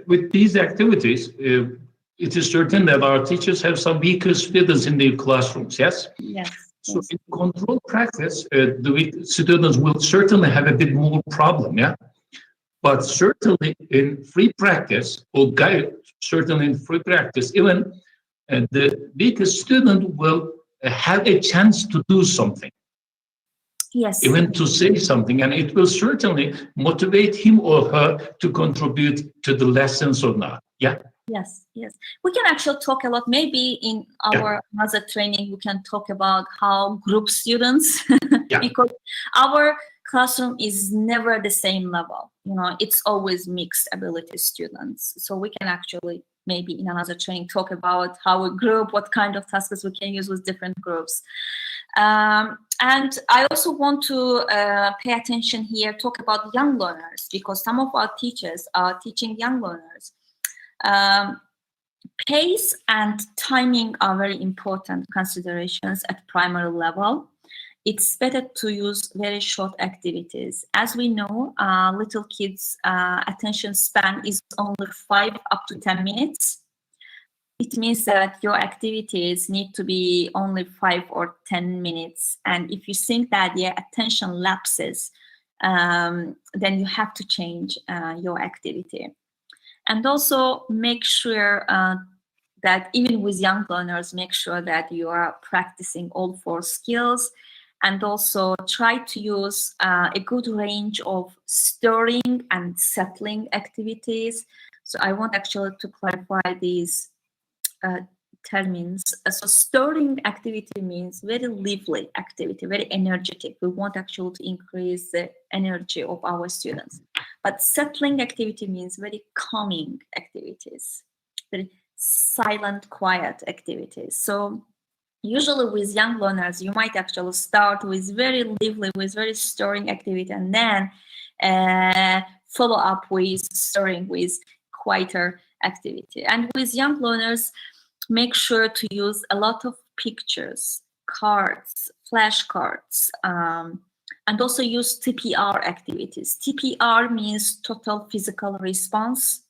with these activities, it is certain that our teachers have some weaker students in their classrooms. Yes. Yes. So in control practice, the weak students will certainly have a bit more problem. Yeah. But certainly in free practice, even the weakest student will have a chance to do something. Yes. Even to say something, and it will certainly motivate him or her to contribute to the lessons or not. Yeah. Yes. We can actually talk a lot. Maybe in our other training, we can talk about how group students, because our classroom is never the same level. It's always mixed ability students. So we can actually maybe in another training talk about how a group, what kind of tasks we can use with different groups. And I also want to pay attention here, talk about young learners, because some of our teachers are teaching young learners. Pace and timing are very important considerations at primary level. It's better to use very short activities. As we know, little kids' attention span is only 5 up to 10 minutes. It means that your activities need to be only 5 or 10 minutes. And if you think that your attention lapses, then you have to change your activity. And also make sure that even with young learners, make sure that you are practicing all 4 skills, and also try to use a good range of stirring and settling activities. So I want actually to clarify these terms. So stirring activity means very lively activity, very energetic. We want actually to increase the energy of our students. But settling activity means very calming activities, very silent, quiet activities. So usually with young learners, you might actually start with very lively, with very stirring activity, and then follow up with stirring with quieter activity. And with young learners, make sure to use a lot of pictures, cards, flashcards, and also use TPR activities. TPR means total physical response,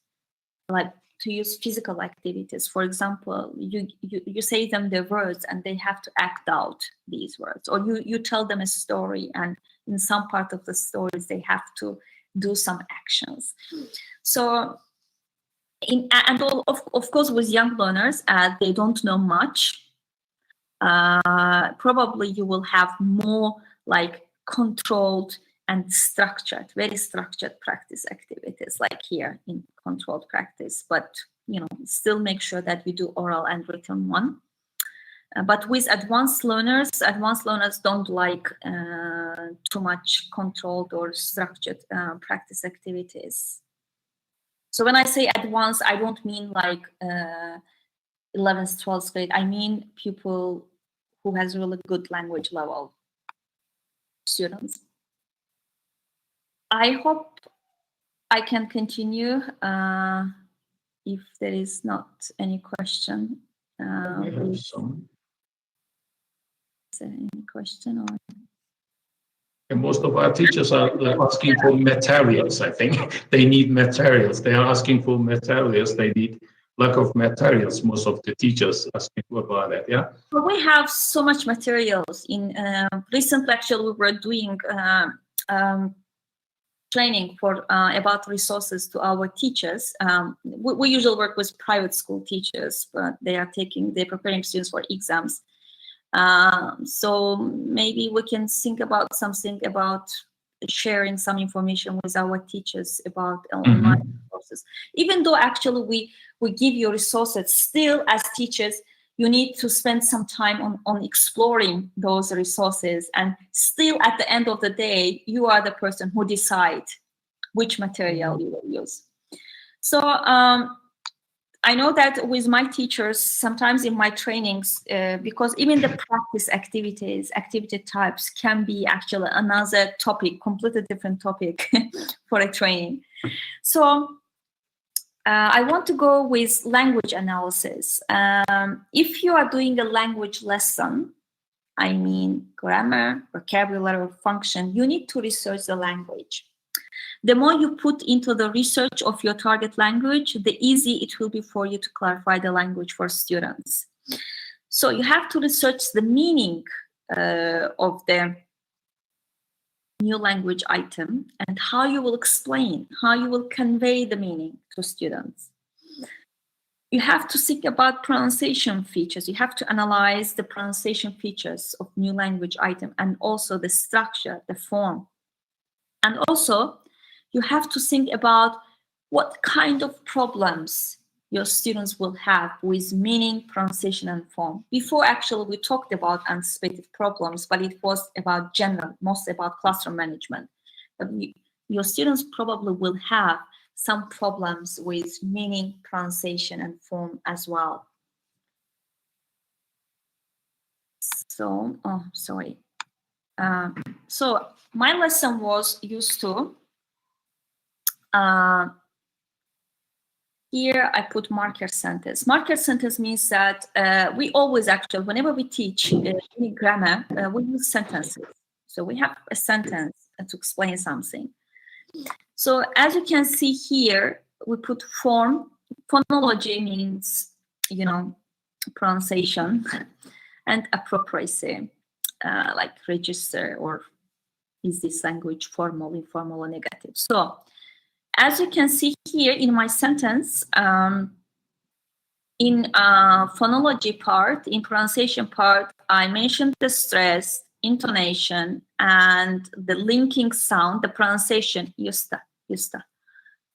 like to use physical activities. For example, you say them the words and they have to act out these words, or you tell them a story and in some part of the stories they have to do some actions. So of course with young learners, they don't know much. Probably you will have more like controlled and structured, very structured practice activities like here in controlled practice, but still make sure that you do oral and written one. But with advanced learners don't like too much controlled or structured practice activities. So when I say advanced, I don't mean like 11th, 12th grade. I mean people who has really good language level students. I hope I can continue if there is not any question. Is there any question? Or? And most of our teachers are asking for materials, I think. They need materials. They are asking for materials. They need lack of materials. Most of the teachers asking about that, yeah? Well, we have so much materials. In recently, actually, we were doing training for about resources to our teachers. We usually work with private school teachers, but they're preparing students for exams. So maybe we can think about something about sharing some information with our teachers about online resources. Even though actually we give you resources, still as teachers, you need to spend some time on exploring those resources. And still at the end of the day, you are the person who decides which material you will use. So I know that with my teachers, sometimes in my trainings, because even the practice activities, activity types can be actually another topic, completely different topic for a training. So I want to go with language analysis. If you are doing a language lesson, I mean grammar, vocabulary, or function, you need to research the language. The more you put into the research of your target language, the easier it will be for you to clarify the language for students. So you have to research the meaning of the new language item and how you will explain, how you will convey the meaning to students. You have to think about pronunciation features. You have to analyze the pronunciation features of new language item and also the structure, the form. And also, you have to think about what kind of problems your students will have with meaning, pronunciation, and form. Before, actually, we talked about anticipated problems, but it was about general, mostly about classroom management. But your students probably will have some problems with meaning, pronunciation, and form as well. So, so my lesson was used to, here I put marker sentence. Marker sentence means that we always actually, whenever we teach any grammar, we use sentences. So we have a sentence to explain something. So as you can see here, we put form. Phonology means, you know, pronunciation, and appropriacy, like register, or is this language formal, informal, or negative. So as you can see here in my sentence, in phonology part, in pronunciation part, I mentioned the stress, intonation, and the linking sound, the pronunciation, yusta.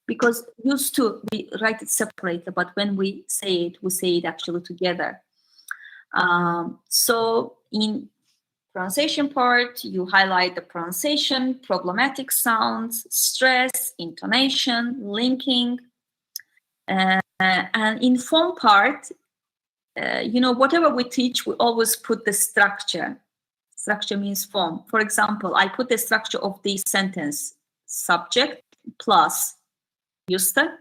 Because used to, we write it separately, but when we say it actually together. So in pronunciation part, you highlight the pronunciation, problematic sounds, stress, intonation, linking. And in form part, you know, whatever we teach, we always put the structure. Structure means form. For example, I put the structure of this sentence, subject plus yusta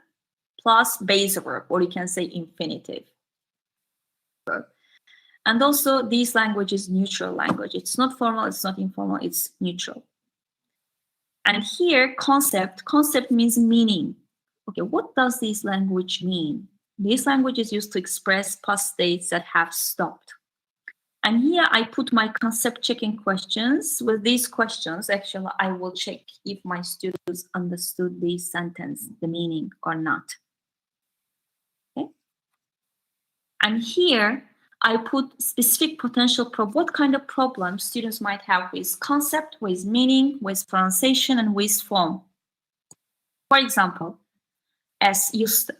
plus base verb, or you can say infinitive verb. And also, this language is neutral language. It's not formal, it's not informal, it's neutral. And here, concept means meaning. Okay, what does this language mean? This language is used to express past states that have stopped. And here I put my concept checking questions. With these questions, actually, I will check if my students understood this sentence, the meaning or not. Okay. And here, I put specific potential what kind of problems students might have with concept, with meaning, with pronunciation, and with form. For example, S used,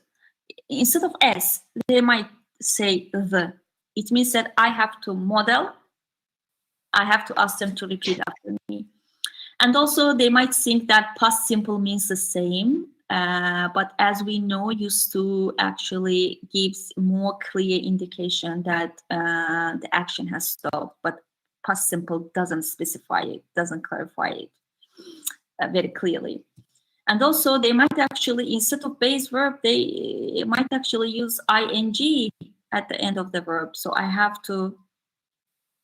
instead of S, they might say the. It means that I have to model, I have to ask them to repeat after me. And also they might think that past simple means the same, but as we know, used to actually gives more clear indication that the action has stopped, but past simple doesn't specify it, doesn't clarify it very clearly. And also they might actually, instead of base verb, they might actually use ing at the end of the verb. So I have to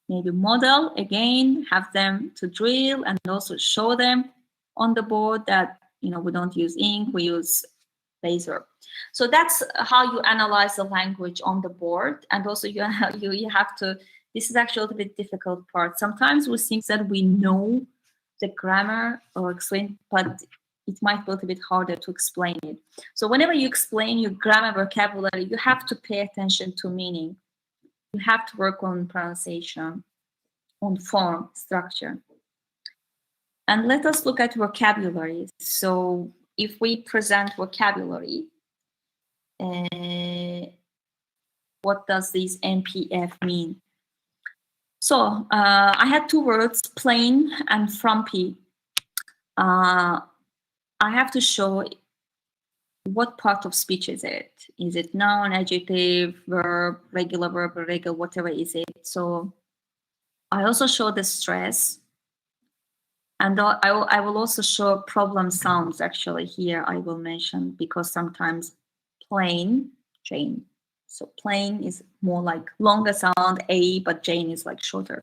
maybe model, again, have them to drill and also show them on the board that, we don't use ink, we use laser. So that's how you analyze the language on the board. And also you have to, this is actually a little bit difficult part. Sometimes we think that we know the grammar or explain, but it might be a little bit harder to explain it. So whenever you explain your grammar vocabulary, you have to pay attention to meaning. You have to work on pronunciation, on form, structure. And let us look at vocabulary. So if we present vocabulary, what does this NPF mean? So I had two words, plain and frumpy. I have to show what part of speech is it? Is it noun, adjective, verb, regular verb, irregular, whatever is it? So I also show the stress. And I will also show problem sounds actually here I will mention, because sometimes plain, Jane. So plain is more like longer sound, A, but Jane is like shorter.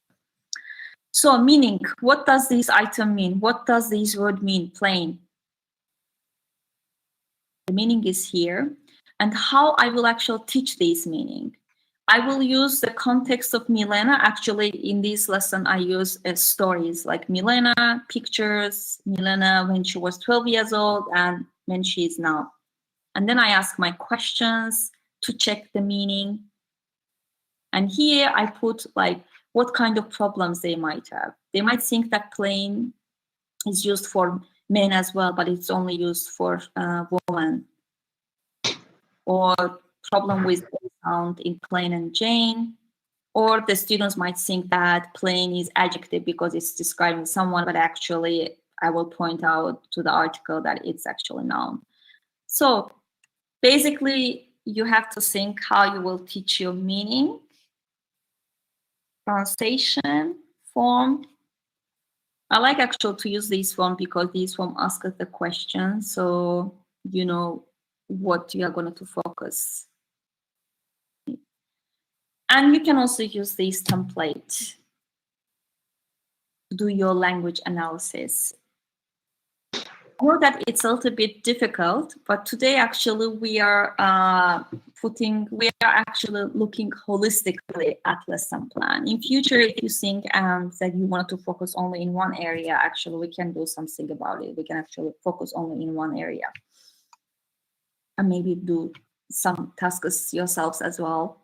So meaning, what does this item mean? What does this word mean, plain? The meaning is here. And how I will actually teach this meaning. I will use the context of Milena. Actually, in this lesson, I use stories like Milena, pictures, Milena when she was 12 years old and when she is now. And then I ask my questions to check the meaning. And here I put like what kind of problems they might have. They might think that plain is used for men as well, but it's only used for women. Or problem with sound in plain and Jane. Or the students might think that plain is adjective because it's describing someone, but actually I will point out to the article that it's actually noun. So basically you have to think how you will teach your meaning, pronunciation, form. I like actually to use this form because this form asks the question, so you know what you are going to focus. And you can also use this template to do your language analysis. I know that it's a little bit difficult, but today actually we are actually looking holistically at lesson plan. In future, if you think that you want to focus only in one area, actually we can do something about it. We can actually focus only in one area. And maybe do some tasks yourselves as well.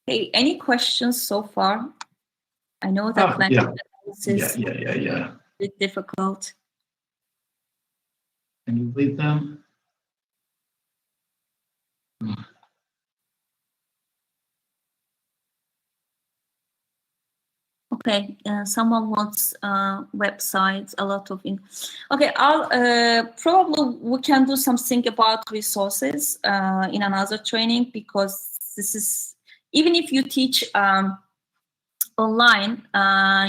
Hey, any questions so far? I know that language analysis is a bit difficult. Can you read them? Okay, someone wants websites, a lot of. Okay, I'll probably we can do something about resources in another training, because this is, even if you teach online,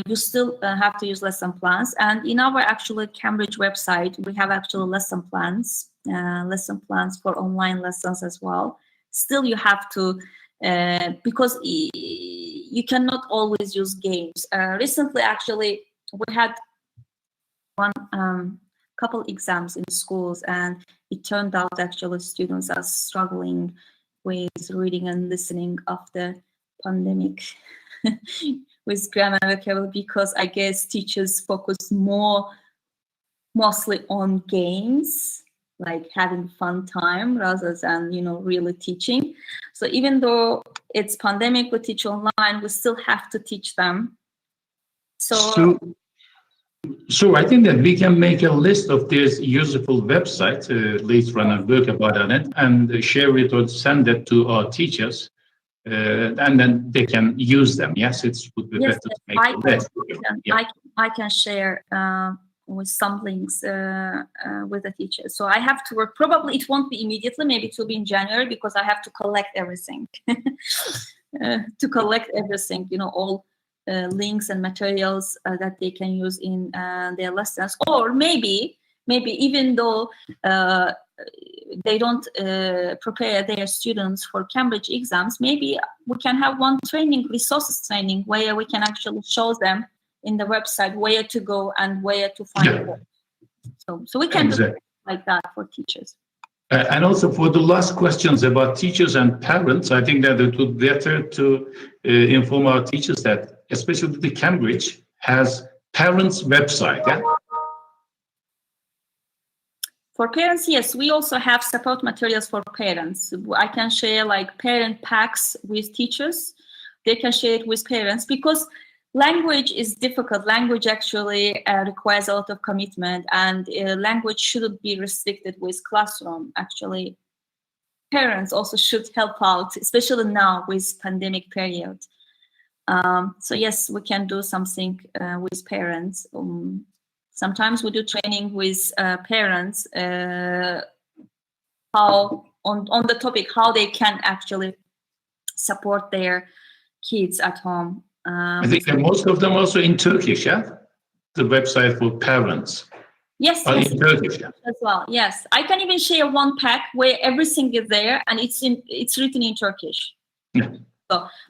you still have to use lesson plans. And in our actually Cambridge website, we have actually lesson plans for online lessons as well. Still, you have to, because you cannot always use games. Recently, actually, we had one couple exams in schools, and it turned out actually students are struggling with reading and listening after pandemic with grammar vocabulary, because I guess teachers focus mostly on games, like having fun time rather than, really teaching. So even though it's pandemic, we teach online, we still have to teach them. So I think that we can make a list of these useful websites later on and work about it and share it or send it to our teachers, and then they can use them. Yes, it would be better to make a list. I can share with some links with the teachers. So I have to work, probably it won't be immediately, maybe it will be in January, because I have to collect everything. All links and materials that they can use in their lessons. Or maybe even though they don't prepare their students for Cambridge exams, maybe we can have one training, resources training, where we can actually show them in the website where to go and where to find it. So we can do like that for teachers. And also for the last questions about teachers and parents, I think that it would be better to inform our teachers that, especially the Cambridge, has parents' website. Yeah? For parents, yes, we also have support materials for parents. I can share like parent packs with teachers. They can share it with parents, because language is difficult. Language actually requires a lot of commitment, and language shouldn't be restricted with classroom. Actually, parents also should help out, especially now with pandemic period. So yes, we can do something with parents. Sometimes we do training with parents how on the topic how they can actually support their kids at home. I think that most of them also in Turkish, yeah? The website for parents. Yes, in Turkish, yeah. As well. Yes, I can even share one pack where everything is there and it's written in Turkish. Yeah.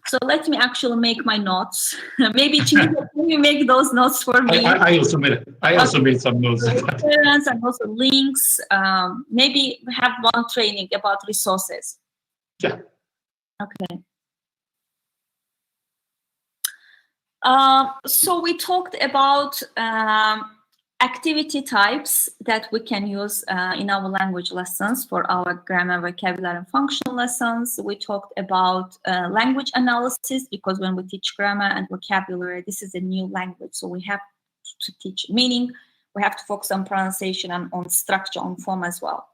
So let me actually make my notes. Maybe can you make those notes for me? I also made some notes. Parents and also links. Maybe have one training about resources. Yeah. Okay. So we talked about activity types that we can use in our language lessons for our grammar, vocabulary, and functional lessons. We talked about language analysis, because when we teach grammar and vocabulary, this is a new language, so we have to teach meaning. We have to focus on pronunciation and on structure, on form as well.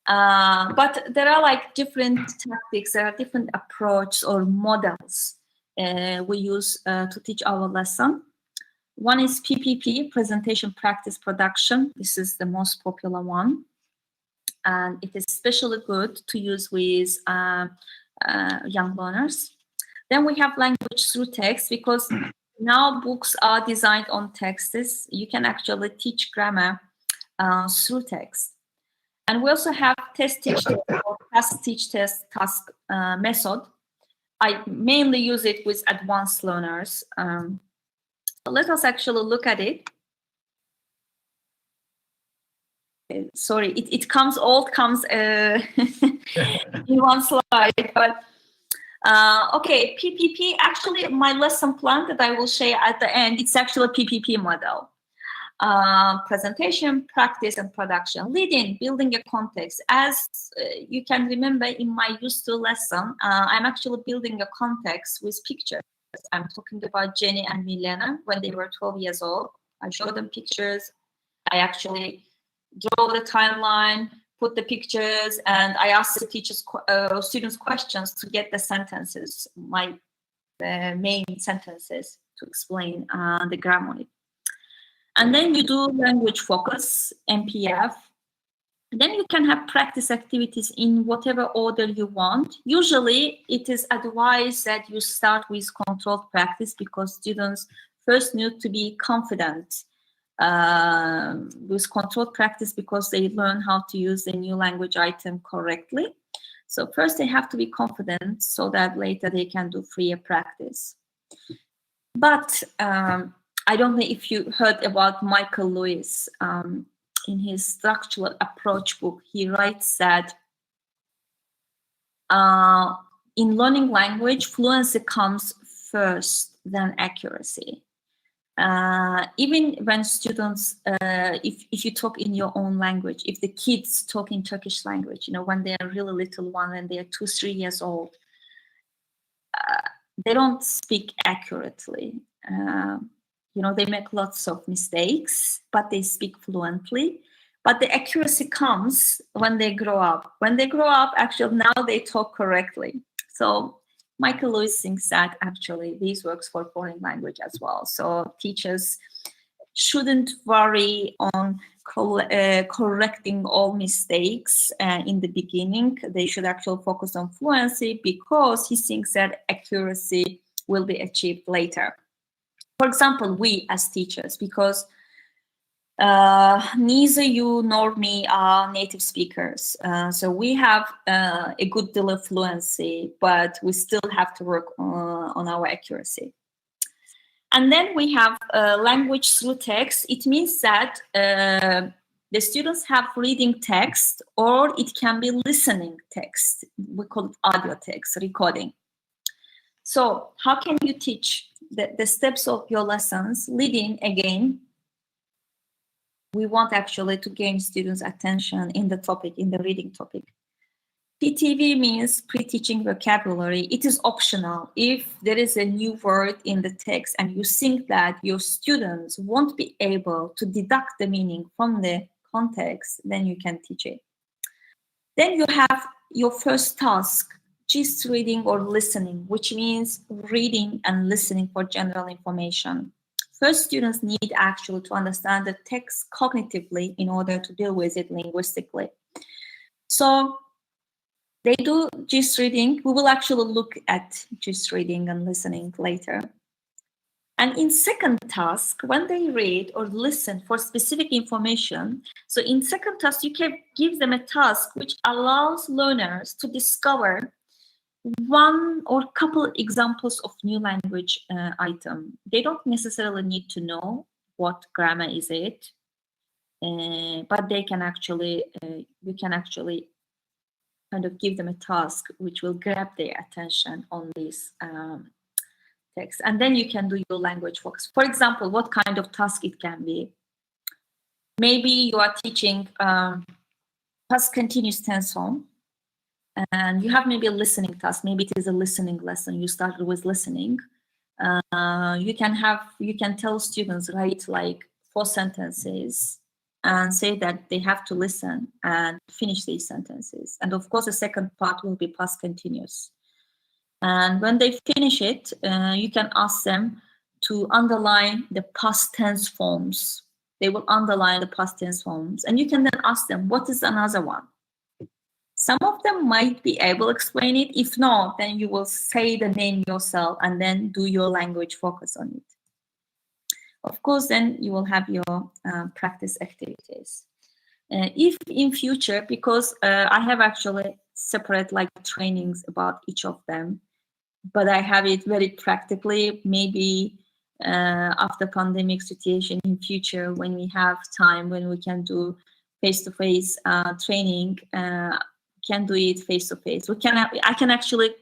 But there are like different tactics, there are different approaches or models we use to teach our lesson. One is PPP, presentation, practice, production. This is the most popular one. And it is especially good to use with young learners. Then we have language through text, because now books are designed on texts. You can actually teach grammar through text. And we also have test, teach, test, or task, teach, test, task method. I mainly use it with advanced learners. So let us actually look at it. Sorry, it comes in one slide. But okay, PPP. Actually, my lesson plan that I will share at the end, it's actually a PPP model. Presentation, practice, and production. Leading, building a context. As you can remember in my used to lesson, I'm actually building a context with pictures. I'm talking about Jenny and Milena when they were 12 years old. I showed them pictures. I actually draw the timeline, put the pictures, and I asked the teachers, students questions to get the sentences, my main sentences to explain the grammar. And then you do language focus, MPF. Then you can have practice activities in whatever order you want. Usually, it is advised that you start with controlled practice, because students first need to be confident with controlled practice, because they learn how to use the new language item correctly. So first they have to be confident so that later they can do freer practice. But I don't know if you heard about Michael Lewis. In his structural approach book, he writes that in learning language, fluency comes first, then accuracy. Even when students, if you talk in your own language, if the kids talk in Turkish language, when they are really little one, when they are 2-3 years old, they don't speak accurately. They make lots of mistakes, but they speak fluently. But the accuracy comes when they grow up. When they grow up, actually, now they talk correctly. So Michael Lewis thinks that actually this works for foreign language as well. So teachers shouldn't worry on correcting all mistakes in the beginning. They should actually focus on fluency, because he thinks that accuracy will be achieved later. For example, we as teachers, because Neither you nor me are native speakers, so we have a good deal of fluency, but we still have to work on our accuracy. And then we have language through text. It means that the students have reading text, or it can be listening text. We call it audio text, recording. So how can you teach the steps of your lessons? Leading, again, we want actually to gain students' attention in the topic, in the reading topic. PTV means pre-teaching vocabulary. It is optional. If there is a new word in the text and you think that your students won't be able to deduct the meaning from the context, then you can teach it. Then you have your first task, gist reading or listening, which means reading and listening for general information. First, students need actually to understand the text cognitively in order to deal with it linguistically. So they do gist reading. We will actually look at gist reading and listening later. And in second task, when they read or listen for specific information, so in second task, you can give them a task which allows learners to discover one or couple examples of new language item. They don't necessarily need to know what grammar is it, but they can actually, you can actually kind of give them a task which will grab their attention on this text. And then you can do your language focus. For example, what kind of task it can be? Maybe you are teaching past continuous tense form, and you have maybe a listening task. Maybe it is a listening lesson. You started with listening. You can tell students, write like 4 sentences and say that they have to listen and finish these sentences. And of course, the second part will be past continuous. And when they finish it, you can ask them to underline the past tense forms. They will underline the past tense forms. And you can then ask them, what is another one? Some of them might be able to explain it. If not, then you will say the name yourself and then do your language focus on it. Of course, then you will have your practice activities. If in future, because I have actually separate like trainings about each of them, but I have it very practically, maybe after pandemic situation in future, when we have time, when we can do face-to-face training, can do it face-to-face. I can actually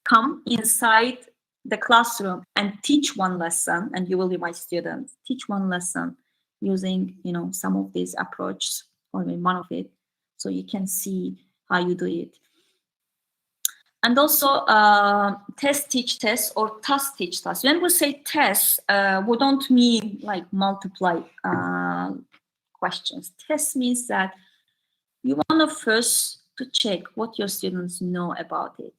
come inside the classroom and teach one lesson, and you will be my students. Teach one lesson using, some of these approaches, or maybe one of it, so you can see how you do it. And also test, teach, test, or task, teach, task. When we say test, we don't mean like multiply questions. Test means that you want to first to check what your students know about it.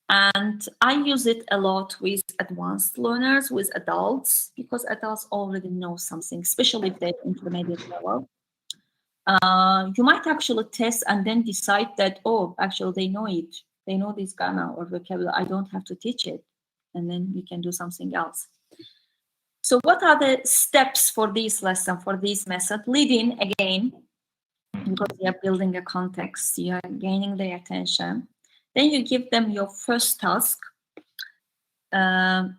And I use it a lot with advanced learners, with adults, because adults already know something, especially if they're intermediate level. You might actually test and then decide that, oh, actually they know it. They know this grammar or vocabulary. I don't have to teach it. And then we can do something else. So what are the steps for this lesson, for this method? Leading, again, because you are building a context, you are gaining their attention. Then you give them your first task. Sorry,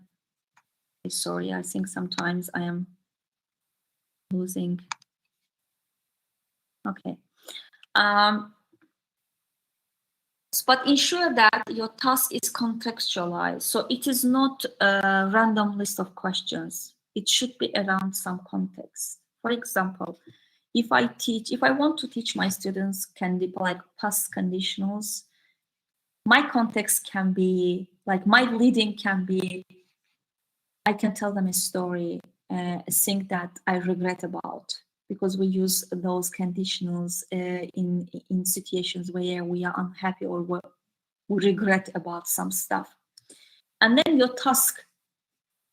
I think sometimes I am losing. Okay. But ensure that your task is contextualized. So it is not a random list of questions. It should be around some context. For example, if I want to teach my students like past conditionals, my context can be, like my leading can be, I can tell them a story, a thing that I regret about, because we use those conditionals in situations where we are unhappy or we regret about some stuff. And then your task,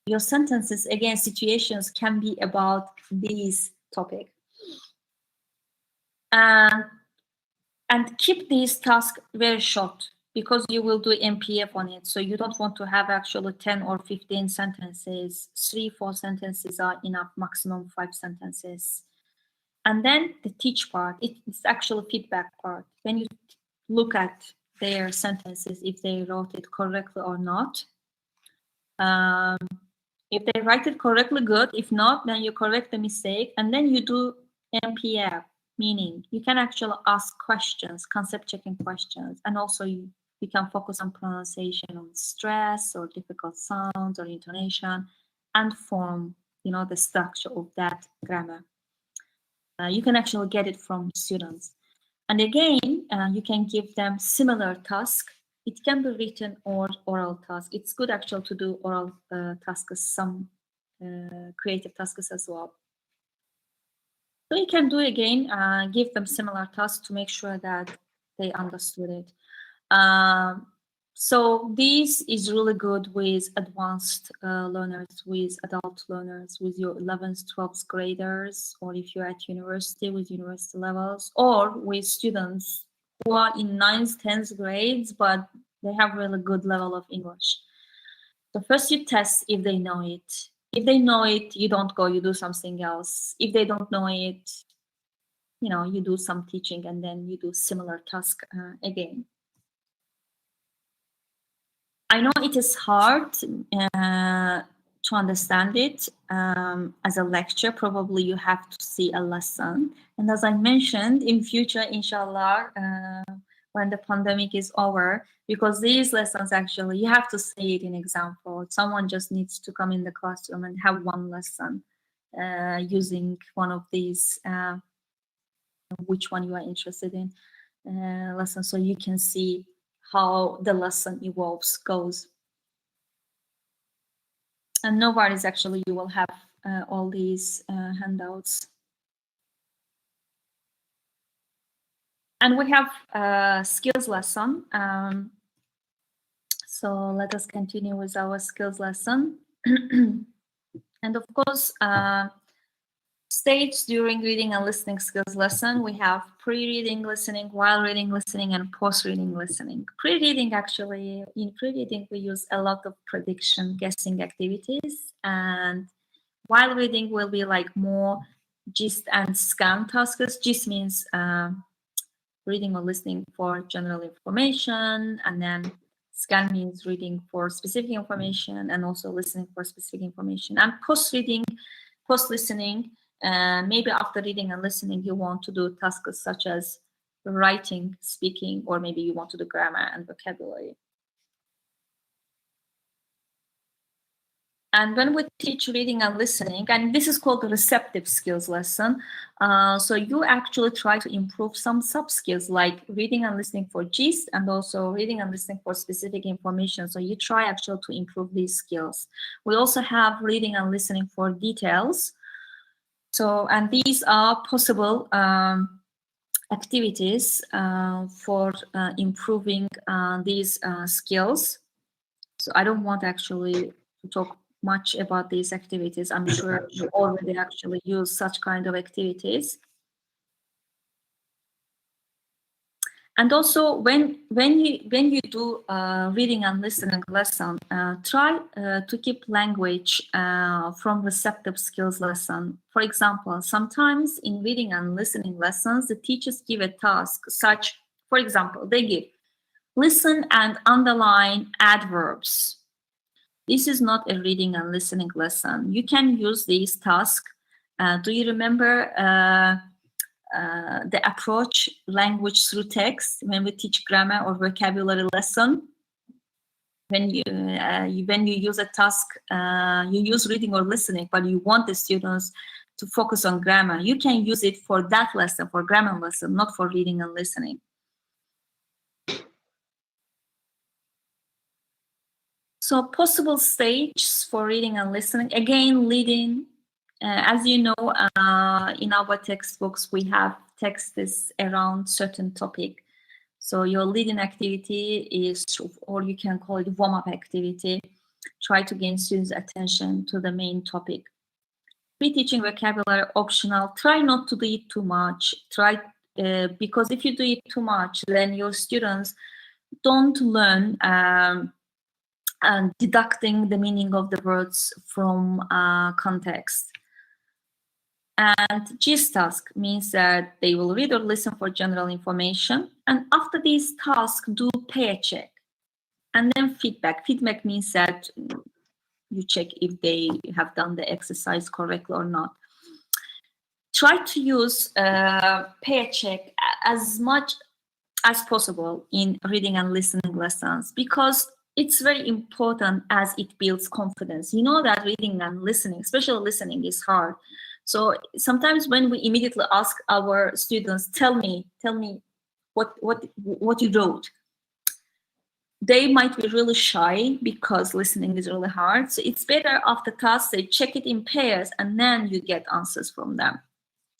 your sentences, again, situations can be about these topics. And keep these tasks very short, because you will do MPF on it. So you don't want to have actually 10 or 15 sentences. 3-4 sentences are enough, maximum 5 sentences. And then the teach part, it's actually feedback part. When you look at their sentences, if they wrote it correctly or not. If they write it correctly, good. If not, then you correct the mistake. And then you do MPF, meaning you can actually ask questions, concept checking questions. And also you can focus on pronunciation, on stress or difficult sounds or intonation, and form, the structure of that grammar. You can actually get it from students. And again, you can give them similar task. It can be written or oral task. It's good actually to do oral tasks, some creative tasks as well. So you can do again, give them similar tasks to make sure that they understood it. So this is really good with advanced learners, with adult learners, with your 11th, 12th graders, or if you're at university with university levels, or with students who are in 9th, 10th grades, but they have really good level of English. So first you test if they know it. If they know it, you don't go, you do something else. If they don't know it, you do some teaching and then you do similar task again. I know it is hard to understand it as a lecture. Probably you have to see a lesson. And as I mentioned, in future, inshallah, when the pandemic is over, because these lessons actually, you have to see it in example. Someone just needs to come in the classroom and have one lesson using one of these, which one you are interested in, lessons, so you can see how the lesson evolves, goes. And no worries, actually, you will have all these handouts. And we have a skills lesson. So let us continue with our skills lesson. And of course, stages during reading and listening skills lesson, we have pre-reading listening, while reading listening, and post-reading listening. Pre-reading, actually, in pre-reading we use a lot of prediction, guessing activities, and while reading will be like more gist and scan tasks. Gist means reading or listening for general information, and then scan means reading for specific information and also listening for specific information. And post-reading, post-listening, maybe after reading and listening, you want to do tasks such as writing, speaking, or maybe you want to do grammar and vocabulary. And when we teach reading and listening, and this is called the receptive skills lesson, so you actually try to improve some sub-skills like reading and listening for gist and also reading and listening for specific information. So you try actually to improve these skills. We also have reading and listening for details. So, and these are possible activities for improving these skills. So I don't want actually to talk much about these activities. I'm sure you already actually use such kind of activities. And also, when you do reading and listening lesson, try to keep language from receptive skills lesson. For example, sometimes in reading and listening lessons, the teachers give a task such, for example, they give listen and underline adverbs. This is not a reading and listening lesson. You can use these tasks. Do you remember the approach language through text when we teach grammar or vocabulary lesson? When you use a task, you use reading or listening, but you want the students to focus on grammar. You can use it for that lesson, for grammar lesson, not for reading and listening. So possible stages for reading and listening. Again, leading. As you know, in our textbooks, we have texts around certain topic. So your leading activity is, or you can call it warm-up activity. Try to gain students' attention to the main topic. Pre-teaching vocabulary optional. Try not to do it too much. Because if you do it too much, then your students don't learn and deducting the meaning of the words from context. And GIST task means that they will read or listen for general information. And after these tasks, do pair check. And then feedback. Feedback means that you check if they have done the exercise correctly or not. Try to use pair check as much as possible in reading and listening lessons, because it's very important as it builds confidence. You know that reading and listening, especially listening, is hard. So sometimes when we immediately ask our students, tell me what you wrote, they might be really shy because listening is really hard. So it's better after tasks, they check it in pairs and then you get answers from them.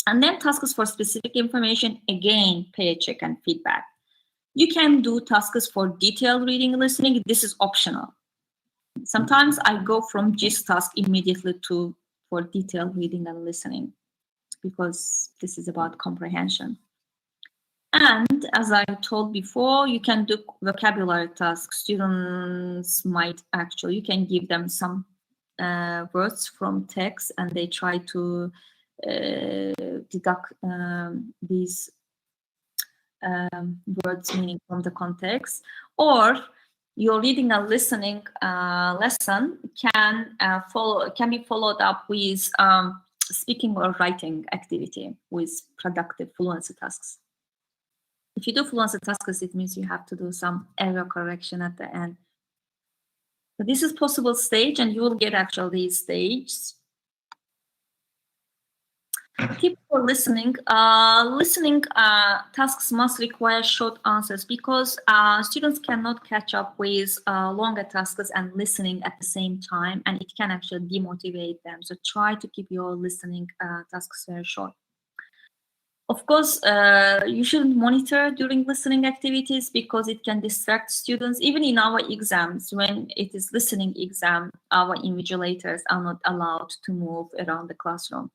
And then tasks for specific information, again, pair check and feedback. You can do tasks for detailed reading and listening. This is optional. Sometimes I go from GIST task immediately for detailed reading and listening, because this is about comprehension. And as I told before, you can do vocabulary tasks. Students might actually, you can give them some words from text and they try to deduct these words meaning from the context. Or your reading and listening lesson can be followed up with speaking or writing activity with productive fluency tasks. If you do fluency tasks, it means you have to do some error correction at the end. So this is possible stage, and you will get actually these stages. Tip for listening. Listening tasks must require short answers, because students cannot catch up with longer tasks and listening at the same time, and it can actually demotivate them. So try to keep your listening tasks very short. Of course, you shouldn't monitor during listening activities because it can distract students. Even in our exams, when it is listening exam, our invigilators are not allowed to move around the classroom.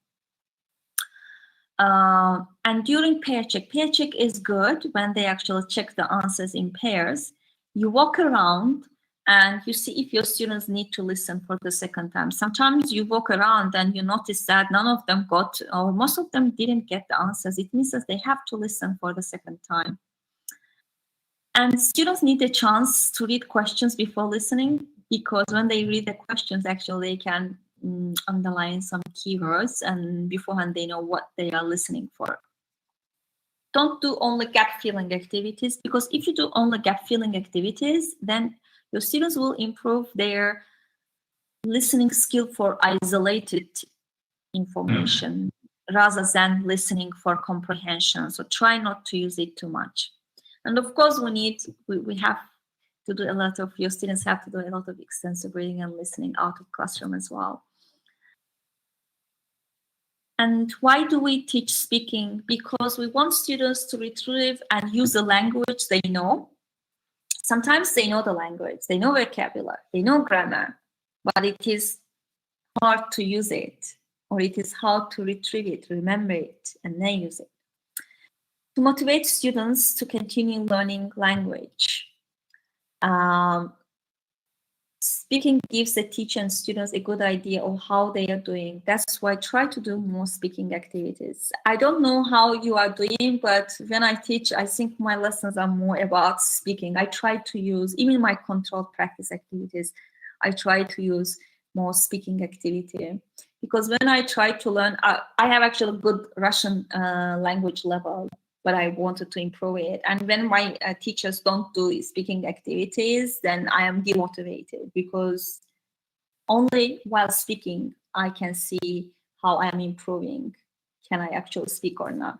And during pair check is good when they actually check the answers in pairs. You walk around and you see if your students need to listen for the second time. Sometimes you walk around and you notice that none of them got, or most of them didn't get the answers. It means that they have to listen for the second time. And students need a chance to read questions before listening, because when they read the questions, actually they can underline some keywords, and beforehand they know what they are listening for. Don't do only gap filling activities, because if you do only gap filling activities, then your students will improve their listening skill for isolated information rather than listening for comprehension. So try not to use it too much. And of course, we have to do a lot of, your students have to do a lot of extensive reading and listening out of classroom as well. And why do we teach speaking? Because we want students to retrieve and use the language they know. Sometimes they know the language, they know vocabulary, they know grammar, but it is hard to use it, or it is hard to retrieve it, remember it, and then use it. To motivate students to continue learning language, speaking gives the teacher and students a good idea of how they are doing. That's why I try to do more speaking activities. I don't know how you are doing, but when I teach, I think my lessons are more about speaking. I try to use, even my controlled practice activities, I try to use more speaking activity. Because when I try to learn, I have actually good Russian language level, but I wanted to improve it. And when my teachers don't do speaking activities, then I am demotivated, because only while speaking, I can see how I'm improving. Can I actually speak or not?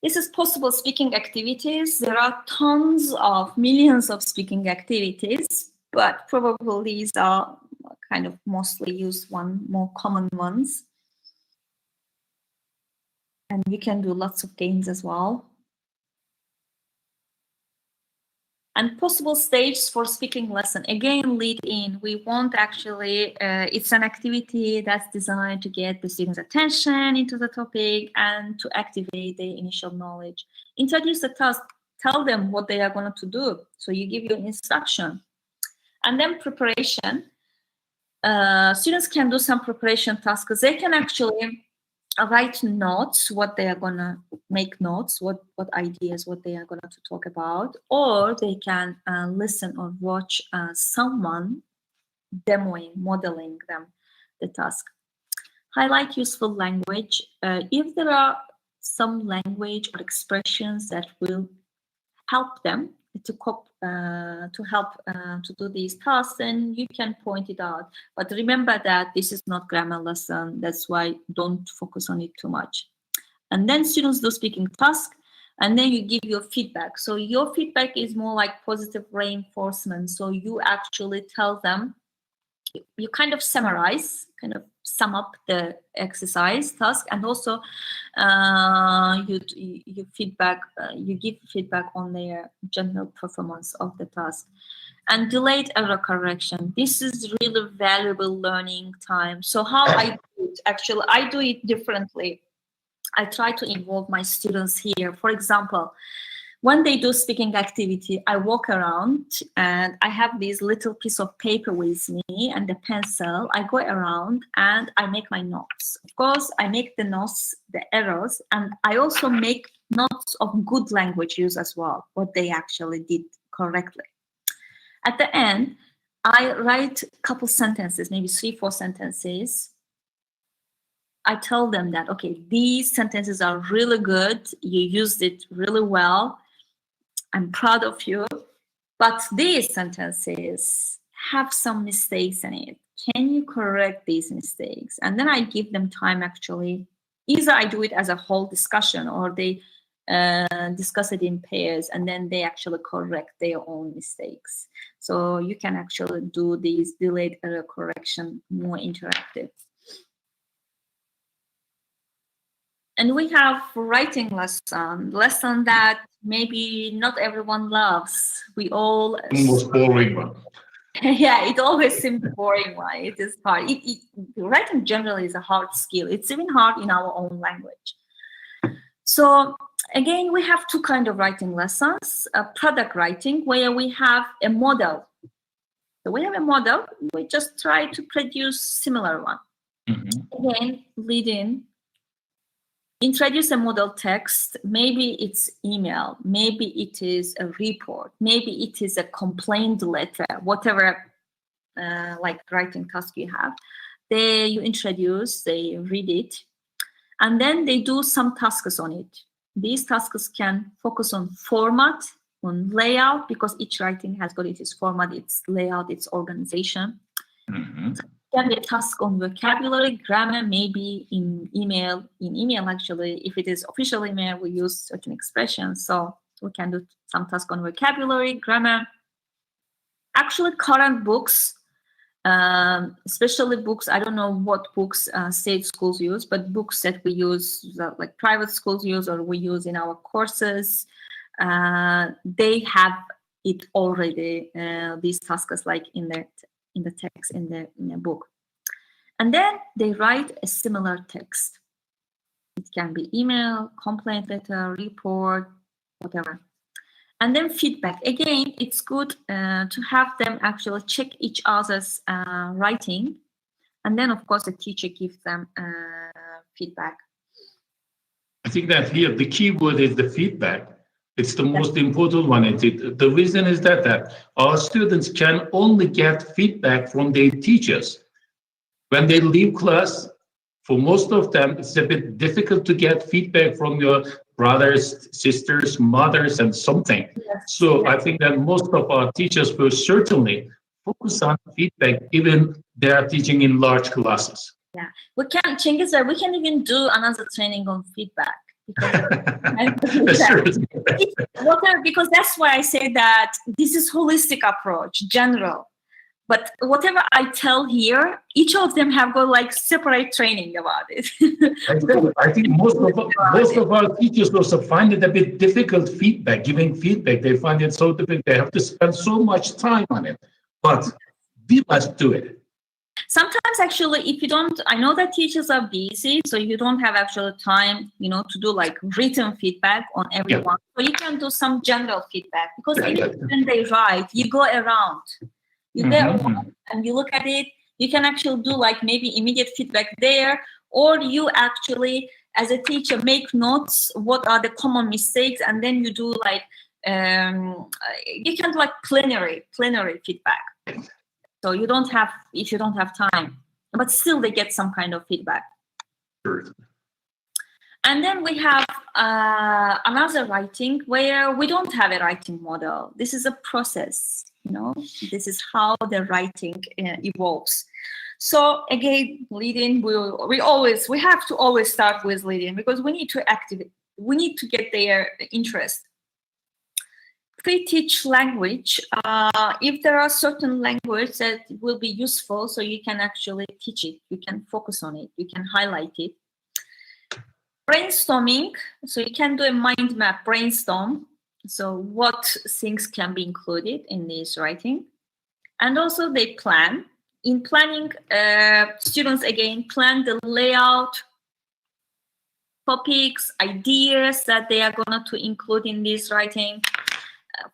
This is possible speaking activities. There are tons of millions of speaking activities, but probably these are kind of mostly used more common ones. And we can do lots of games as well. And possible stages for speaking lesson. Again, lead in. We want actually, it's an activity that's designed to get the students' attention into the topic and to activate their initial knowledge. Introduce the task. tell them what they are going to do. So you give your instruction. And then preparation. Students can do some preparation tasks. They can actually write notes, what they are going to make notes, what ideas, what they are going to talk about, or they can listen or watch someone demoing, modeling them the task. Highlight useful language. If there are some language or expressions that will help them to do these tasks, then you can point it out. But remember that this is not grammar lesson. That's why don't focus on it too much. And then students do speaking task, and then you give your feedback. So your feedback is more like positive reinforcement. So you actually tell them, you kind of summarize, kind of sum up the exercise task, and also you feedback, you give feedback on their general performance of the task. And delayed error correction. This is really valuable learning time. So how I do it, actually, I do it differently. I try to involve my students here. For example, when they do speaking activity, I walk around and I have this little piece of paper with me and a pencil. I go around and I make my notes. Of course, I make the notes, the errors, and I also make notes of good language use as well, what they actually did correctly. At the end, I write a couple sentences, maybe 3-4 sentences. I tell them that, okay, these sentences are really good. You used it really well. I'm proud of you, but these sentences have some mistakes in it. Can you correct these mistakes? And then I give them time actually. Either I do it as a whole discussion, or they discuss it in pairs, and then they actually correct their own mistakes. So you can actually do these delayed error correction more interactive. And we have writing lesson that maybe not everyone loves. We all Most boring one. yeah, it always seems boring. Why it is hard. Writing generally is a hard skill. It's even hard in our own language. So again, we have two kinds of writing lessons: product writing, where we have a model. So we have a model. We just try to produce similar one. Mm-hmm. Again, lead in. Introduce a model text. Maybe it's email, maybe it is a report, maybe it is a complaint letter, whatever like writing task you have. You introduce, they read it, and then they do some tasks on it. These tasks can focus on format, on layout, because each writing has got its format, its layout, its organization. Mm-hmm. Can be a task on vocabulary, grammar, maybe in email. In email, actually, if it is official email, we use certain expressions. So we can do some task on vocabulary, grammar. Actually, current books, especially books, I don't know what books state schools use, but books that we use, like private schools use, or we use in our courses, they have it already, these tasks like in the text, in the book. And then they write a similar text. It can be email, complaint letter, report, whatever. And then feedback. Again, it's good to have them actually check each other's writing. And then, of course, the teacher gives them feedback. I think that here the key word is the feedback. It's the most important one. The reason is that our students can only get feedback from their teachers. When they leave class, for most of them, it's a bit difficult to get feedback from your brothers, sisters, mothers, and something. Yes. So I think that most of our teachers will certainly focus on feedback, even they are teaching in large classes. Yeah, we can even do another training on feedback. Because that's why I say that this is holistic approach, general. But whatever I tell here, each of them have got like separate training about it. I think most of our teachers also find it a bit difficult giving feedback. They find it so difficult. They have to spend so much time on it. But we must do it. Sometimes actually, if you don't, I know that teachers are busy, so you don't have actual time, to do like written feedback on everyone. So you can do some general feedback, because even when they write, you go around. You go around and you look at it. You can actually do like maybe immediate feedback there, or you actually, as a teacher, make notes. What are the common mistakes, and then you do like you can do like plenary feedback. So you don't have, if you don't have time, but still they get some kind of feedback. Sure. And then we have another writing where we don't have a writing model. This is a process, this is how the writing evolves. So again, lead-in, we have to always start with lead-in, because we need to activate, we need to get their interest. Pre-teach language. If there are certain languages that will be useful, so you can actually teach it, you can focus on it, you can highlight it. Brainstorming, so you can do a mind map brainstorm. So what things can be included in this writing. And also they plan. In planning, students again plan the layout, topics, ideas that they are going to include in this writing.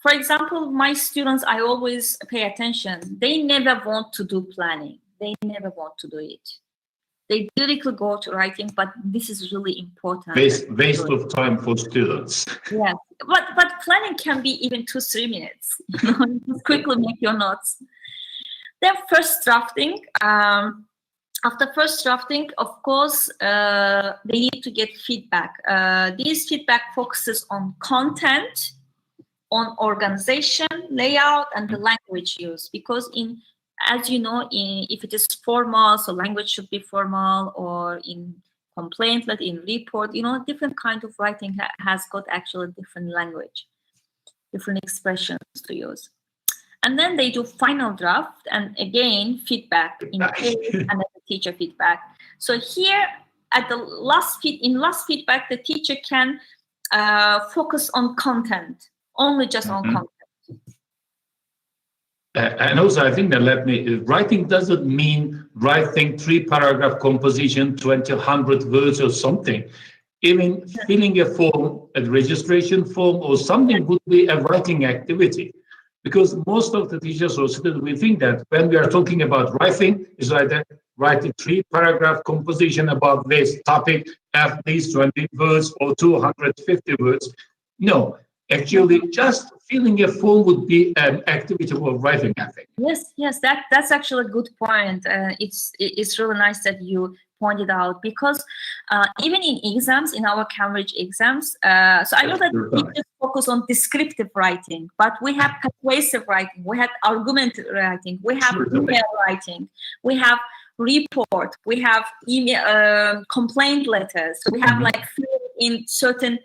For example, my students, I always pay attention. They never want to do planning. They never want to do it. They directly go to writing, but this is really important. Waste of time for students. Yes, but planning can be even 2-3 minutes. Just quickly make your notes. Then first drafting. After first drafting, of course, they need to get feedback. This feedback focuses on content, on organization, layout, and the language used. Because as you know, if it is formal, so language should be formal, or in complaint, like in report, different kind of writing has got actually different language, different expressions to use. And then they do final draft, and again, feedback in case, and then the teacher feedback. So here at the last feedback, the teacher can focus on content, only just on content. And also, I think that writing doesn't mean writing 3-paragraph composition, 100 words or something. Even filling a form, a registration form or something would be a writing activity. Because most of the teachers or students, we think that when we are talking about writing, it's like that, write a 3-paragraph composition about this topic, at least 20 words or 250 words. No, actually, just filling a form would be an activity of writing, I think. Yes, that's actually a good point. It's really nice that you pointed out, because even in exams, in our Cambridge exams, so I know that we just focus on descriptive writing, but we have persuasive writing, we have argumentative writing, we have email writing, we have report, we have email complaint letters, so we have like in certain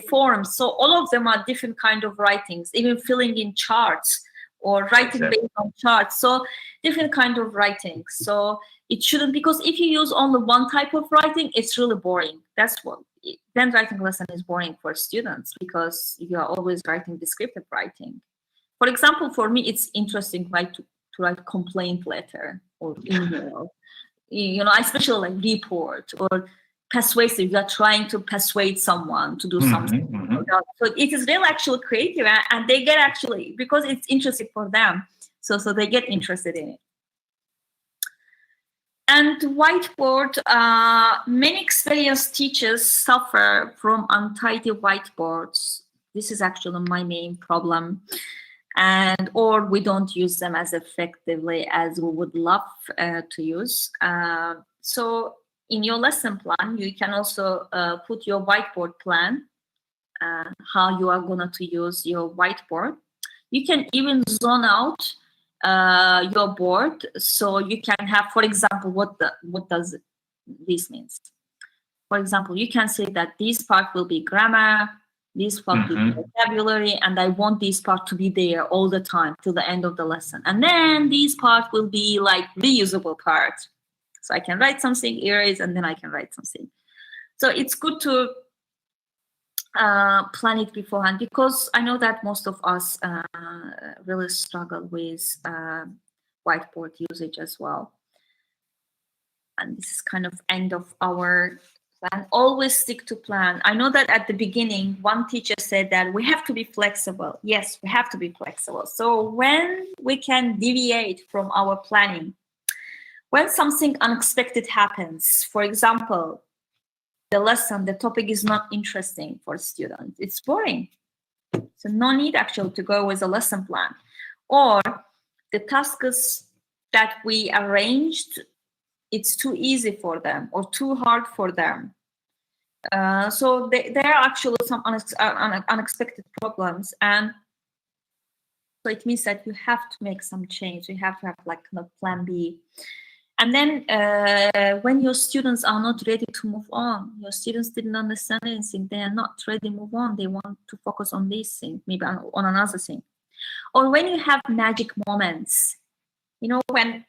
forms. So all of them are different kind of writings, even filling in charts or writing based on charts. So different kind of writing. So it shouldn't, because if you use only one type of writing, it's really boring. Then writing lesson is boring for students, because you are always writing descriptive writing. For example, for me, it's interesting to write complaint letter or email, especially like report or persuasive. You are trying to persuade someone to do something. So it is really actually creative, and they get actually, because it's interesting for them, so they get interested in it. And whiteboard, many experienced teachers suffer from untidy whiteboards. This is actually my main problem. Or we don't use them as effectively as we would love to use. So in your lesson plan, you can also put your whiteboard plan, how you are going to use your whiteboard. You can even zone out your board, so you can have, for example, what does this means? For example, you can say that this part will be grammar, this part will be vocabulary, and I want this part to be there all the time till the end of the lesson. And then this part will be like reusable part. So I can write something, erase, and then I can write something. So it's good to plan it beforehand, because I know that most of us really struggle with whiteboard usage as well. And this is kind of end of our plan. Always stick to plan. I know that at the beginning, one teacher said that we have to be flexible. Yes, we have to be flexible. So when we can deviate from our planning, when something unexpected happens, for example, the topic is not interesting for students, it's boring. So no need actually to go with a lesson plan. Or the tasks that we arranged, it's too easy for them or too hard for them. So there are actually some unexpected problems, and so it means that you have to make some change. You have to have like kind of plan B. And then when your students are not ready to move on, your students didn't understand anything, they are not ready to move on, they want to focus on this thing, maybe on another thing. Or when you have magic moments, you know, when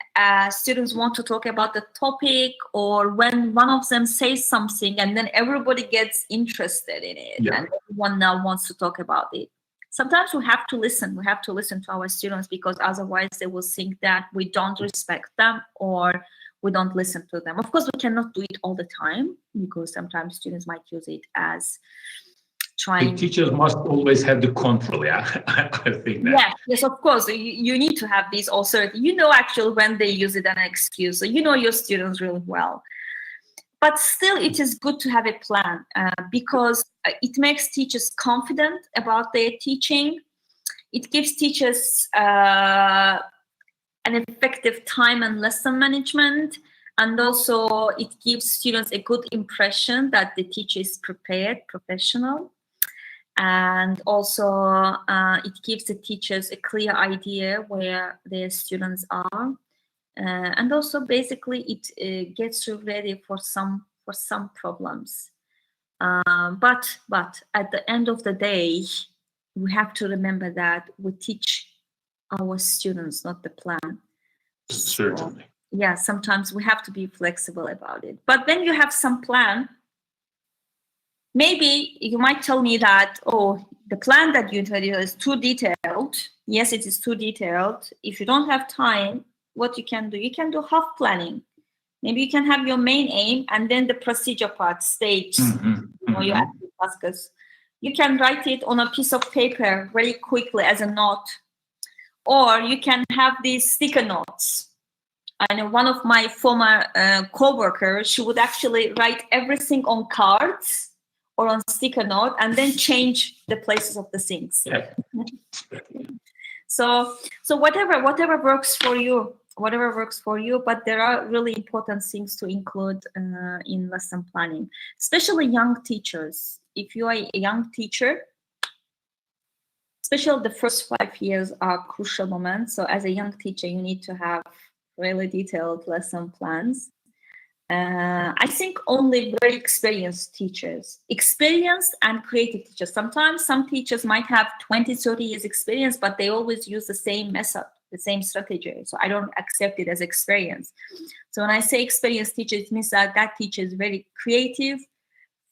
students want to talk about the topic, or when one of them says something and then everybody gets interested in it, Yeah. and everyone now wants to talk about it. Sometimes we have to listen. We have to listen to our students, because otherwise they will think that we don't respect them or we don't listen to them. Of course, we cannot do it all the time, because sometimes students might use it as trying. The teachers must always have the control. Yeah, I think that. Yes, of course. You need to have these also. You know, actually, when they use it as an excuse, so you know your students really well. But still, it is good to have a plan, because it makes teachers confident about their teaching. It gives teachers an effective time and lesson management. And also, it gives students a good impression that the teacher is prepared, professional. And also, it gives the teachers a clear idea where their students are. And also, basically, it gets you ready for some problems. But at the end of the day, we have to remember that we teach our students, not the plan. Certainly. So, yeah, sometimes we have to be flexible about it. But when you have some plan, maybe you might tell me that, oh, the plan that you introduced is too detailed. Yes, it is too detailed. If you don't have time, what you can do half planning. Maybe you can have your main aim and then the procedure part, stage, your active tasks. You can write it on a piece of paper very quickly as a note, or you can have these sticker notes. I know one of my former co-workers, she would actually write everything on cards or on sticker note and then change the places of the things. Yeah. So whatever works for you. Whatever works for you, but there are really important things to include in lesson planning, especially young teachers. If you are a young teacher, especially the first 5 years are crucial moments. So as a young teacher, you need to have really detailed lesson plans. I think only very experienced teachers, experienced and creative teachers. Sometimes some teachers might have 20, 30 years experience, but they always use the same method, the same strategy. So I don't accept it as experience. So when I say experienced teacher, it means that that teacher is very creative,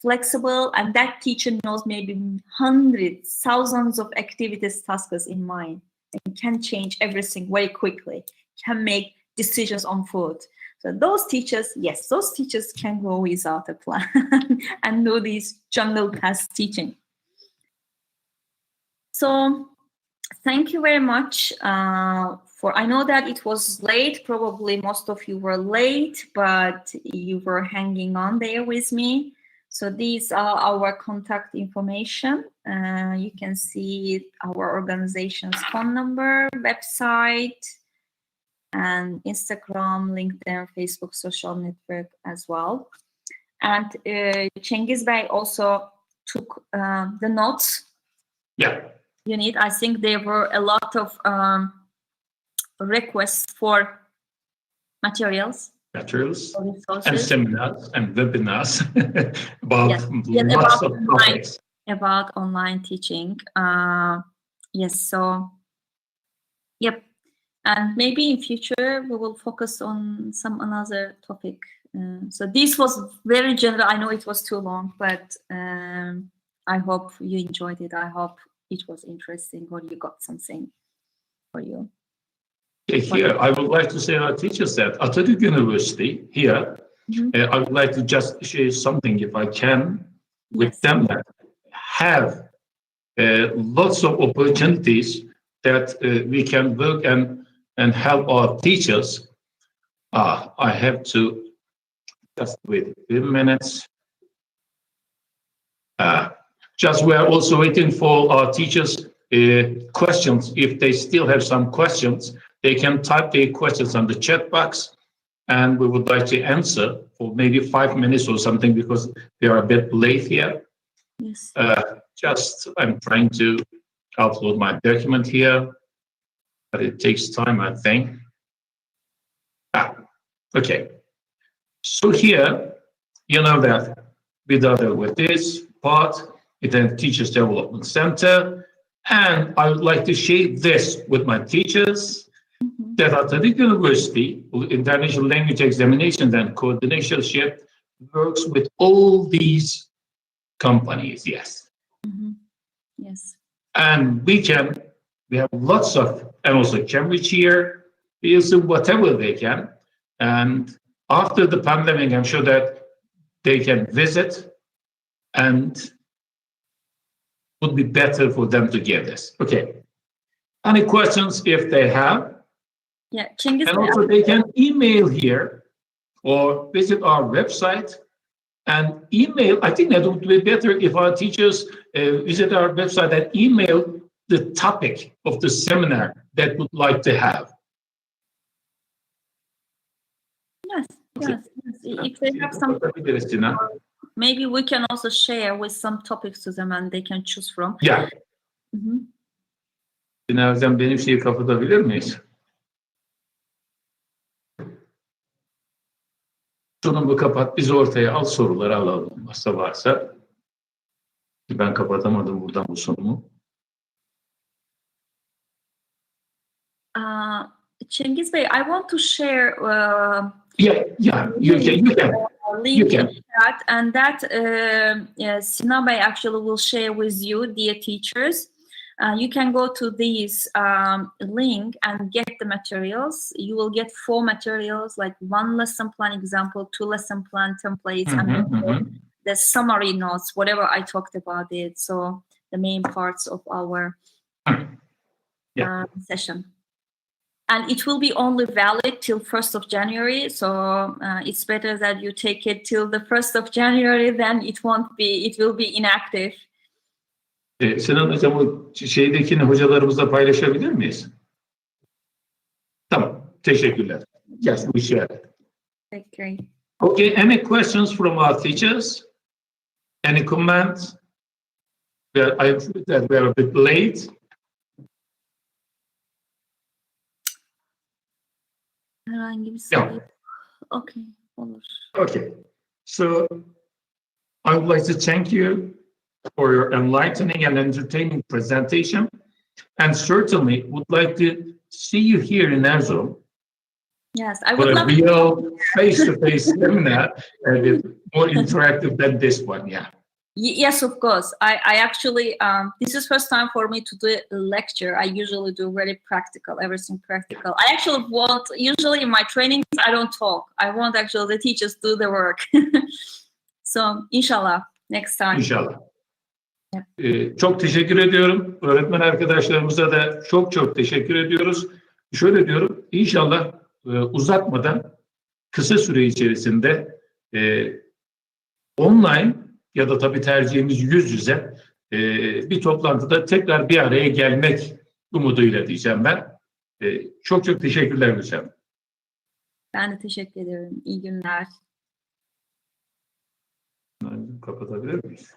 flexible, and that teacher knows maybe hundreds, thousands of activities, tasks in mind, and can change everything very quickly, can make decisions on food. So those teachers, yes, those teachers can go without a plan and do this jungle path teaching. So thank you very much I know that it was late, probably most of you were late, but you were hanging on there with me. So these are our contact information. You can see our organization's phone number, website, and Instagram, LinkedIn, Facebook, social network as well. And Cengiz Bey also took the notes. Yeah. You need. I think there were a lot of requests for materials and seminars and webinars about lots of topics. About online teaching. Yes, so, yep. And maybe in future, we will focus on some another topic. So this was very general. I know it was too long, but I hope you enjoyed it. I hope it was interesting or you got something for you. Here, I would like to say our teachers that Atatürk University here, I would like to just share something, if I can, with Yes. them that have lots of opportunities that we can work and help our teachers. I have to just wait a few minutes. Just we are also waiting for our teachers' questions. If they still have some questions, they can type their questions on the chat box, and we would like to answer for maybe 5 minutes or something because they are a bit late here. Yes. Just I'm trying to upload my document here, but it takes time, I think. Okay. So here, you know that with this part, it then Teachers Development Center, and I would like to share this with my teachers that Atatürk University International Language Examinations and Coordinatorship works with all these companies. Yes. Yes. And we have lots of, and also Cambridge here, is whatever they can. And after the pandemic, I'm sure that they can visit and would be better for them to get this. Okay. Any questions if they have? Yeah, Cengiz And Bey, also they can email here or visit our website and email. I think that would be better if our teachers visit our website and email the topic of the seminar that would like to have. yes, Okay. yes, yes. If they have some, Sinan. maybe we can also share with some topics to them and they can choose from. Ya, Sinan Hocam benim şeyi kapatabilir miyiz? Sunumu kapat, biz ortaya al, soruları alalım. Varsa. Ben kapatamadım buradan bu sunumu. Cengiz Bey, I want to share Yeah, you can. link You can. in chat, and that Sinan Bey actually will share with you, dear teachers. You can go to this link and get the materials. You will get 4 materials, like 1 lesson plan example, 2 lesson plan templates, and the summary notes, whatever I talked about it. So the main parts of our session. And it will be only valid till 1st of January. So it's better that you take it till the 1st of January, then it will be inactive. Sinan Hocam o şeydekini hocalarımızla paylaşabilir miyiz? Tamam, teşekkürler. Yes, we share. Okay. Okay, any questions from our teachers? Any comments? That we are a bit late. Herhangi bir Yok. soru. Okay, olur. Okay, so I would like to thank you for your enlightening and entertaining presentation, and certainly would like to see you here in Erzurum Yes, I for would a love real face-to-face seminar, and it's more interactive than this one. Yeah. Yes, of course. I actually, this is first time for me to do a lecture. I usually do very practical, everything practical. I actually usually in my trainings, I don't talk. I want actually the teachers do the work. So, inshallah, next time. İnşallah. Çok teşekkür ediyorum. Öğretmen arkadaşlarımıza da çok teşekkür ediyoruz. Şöyle diyorum, inşallah uzatmadan kısa süre içerisinde online ya da tabii tercihimiz yüz yüze bir toplantıda tekrar bir araya gelmek umuduyla diyeceğim ben. Çok teşekkürler hocam. Ben de teşekkür ederim. İyi günler. Kapatabilir miyiz?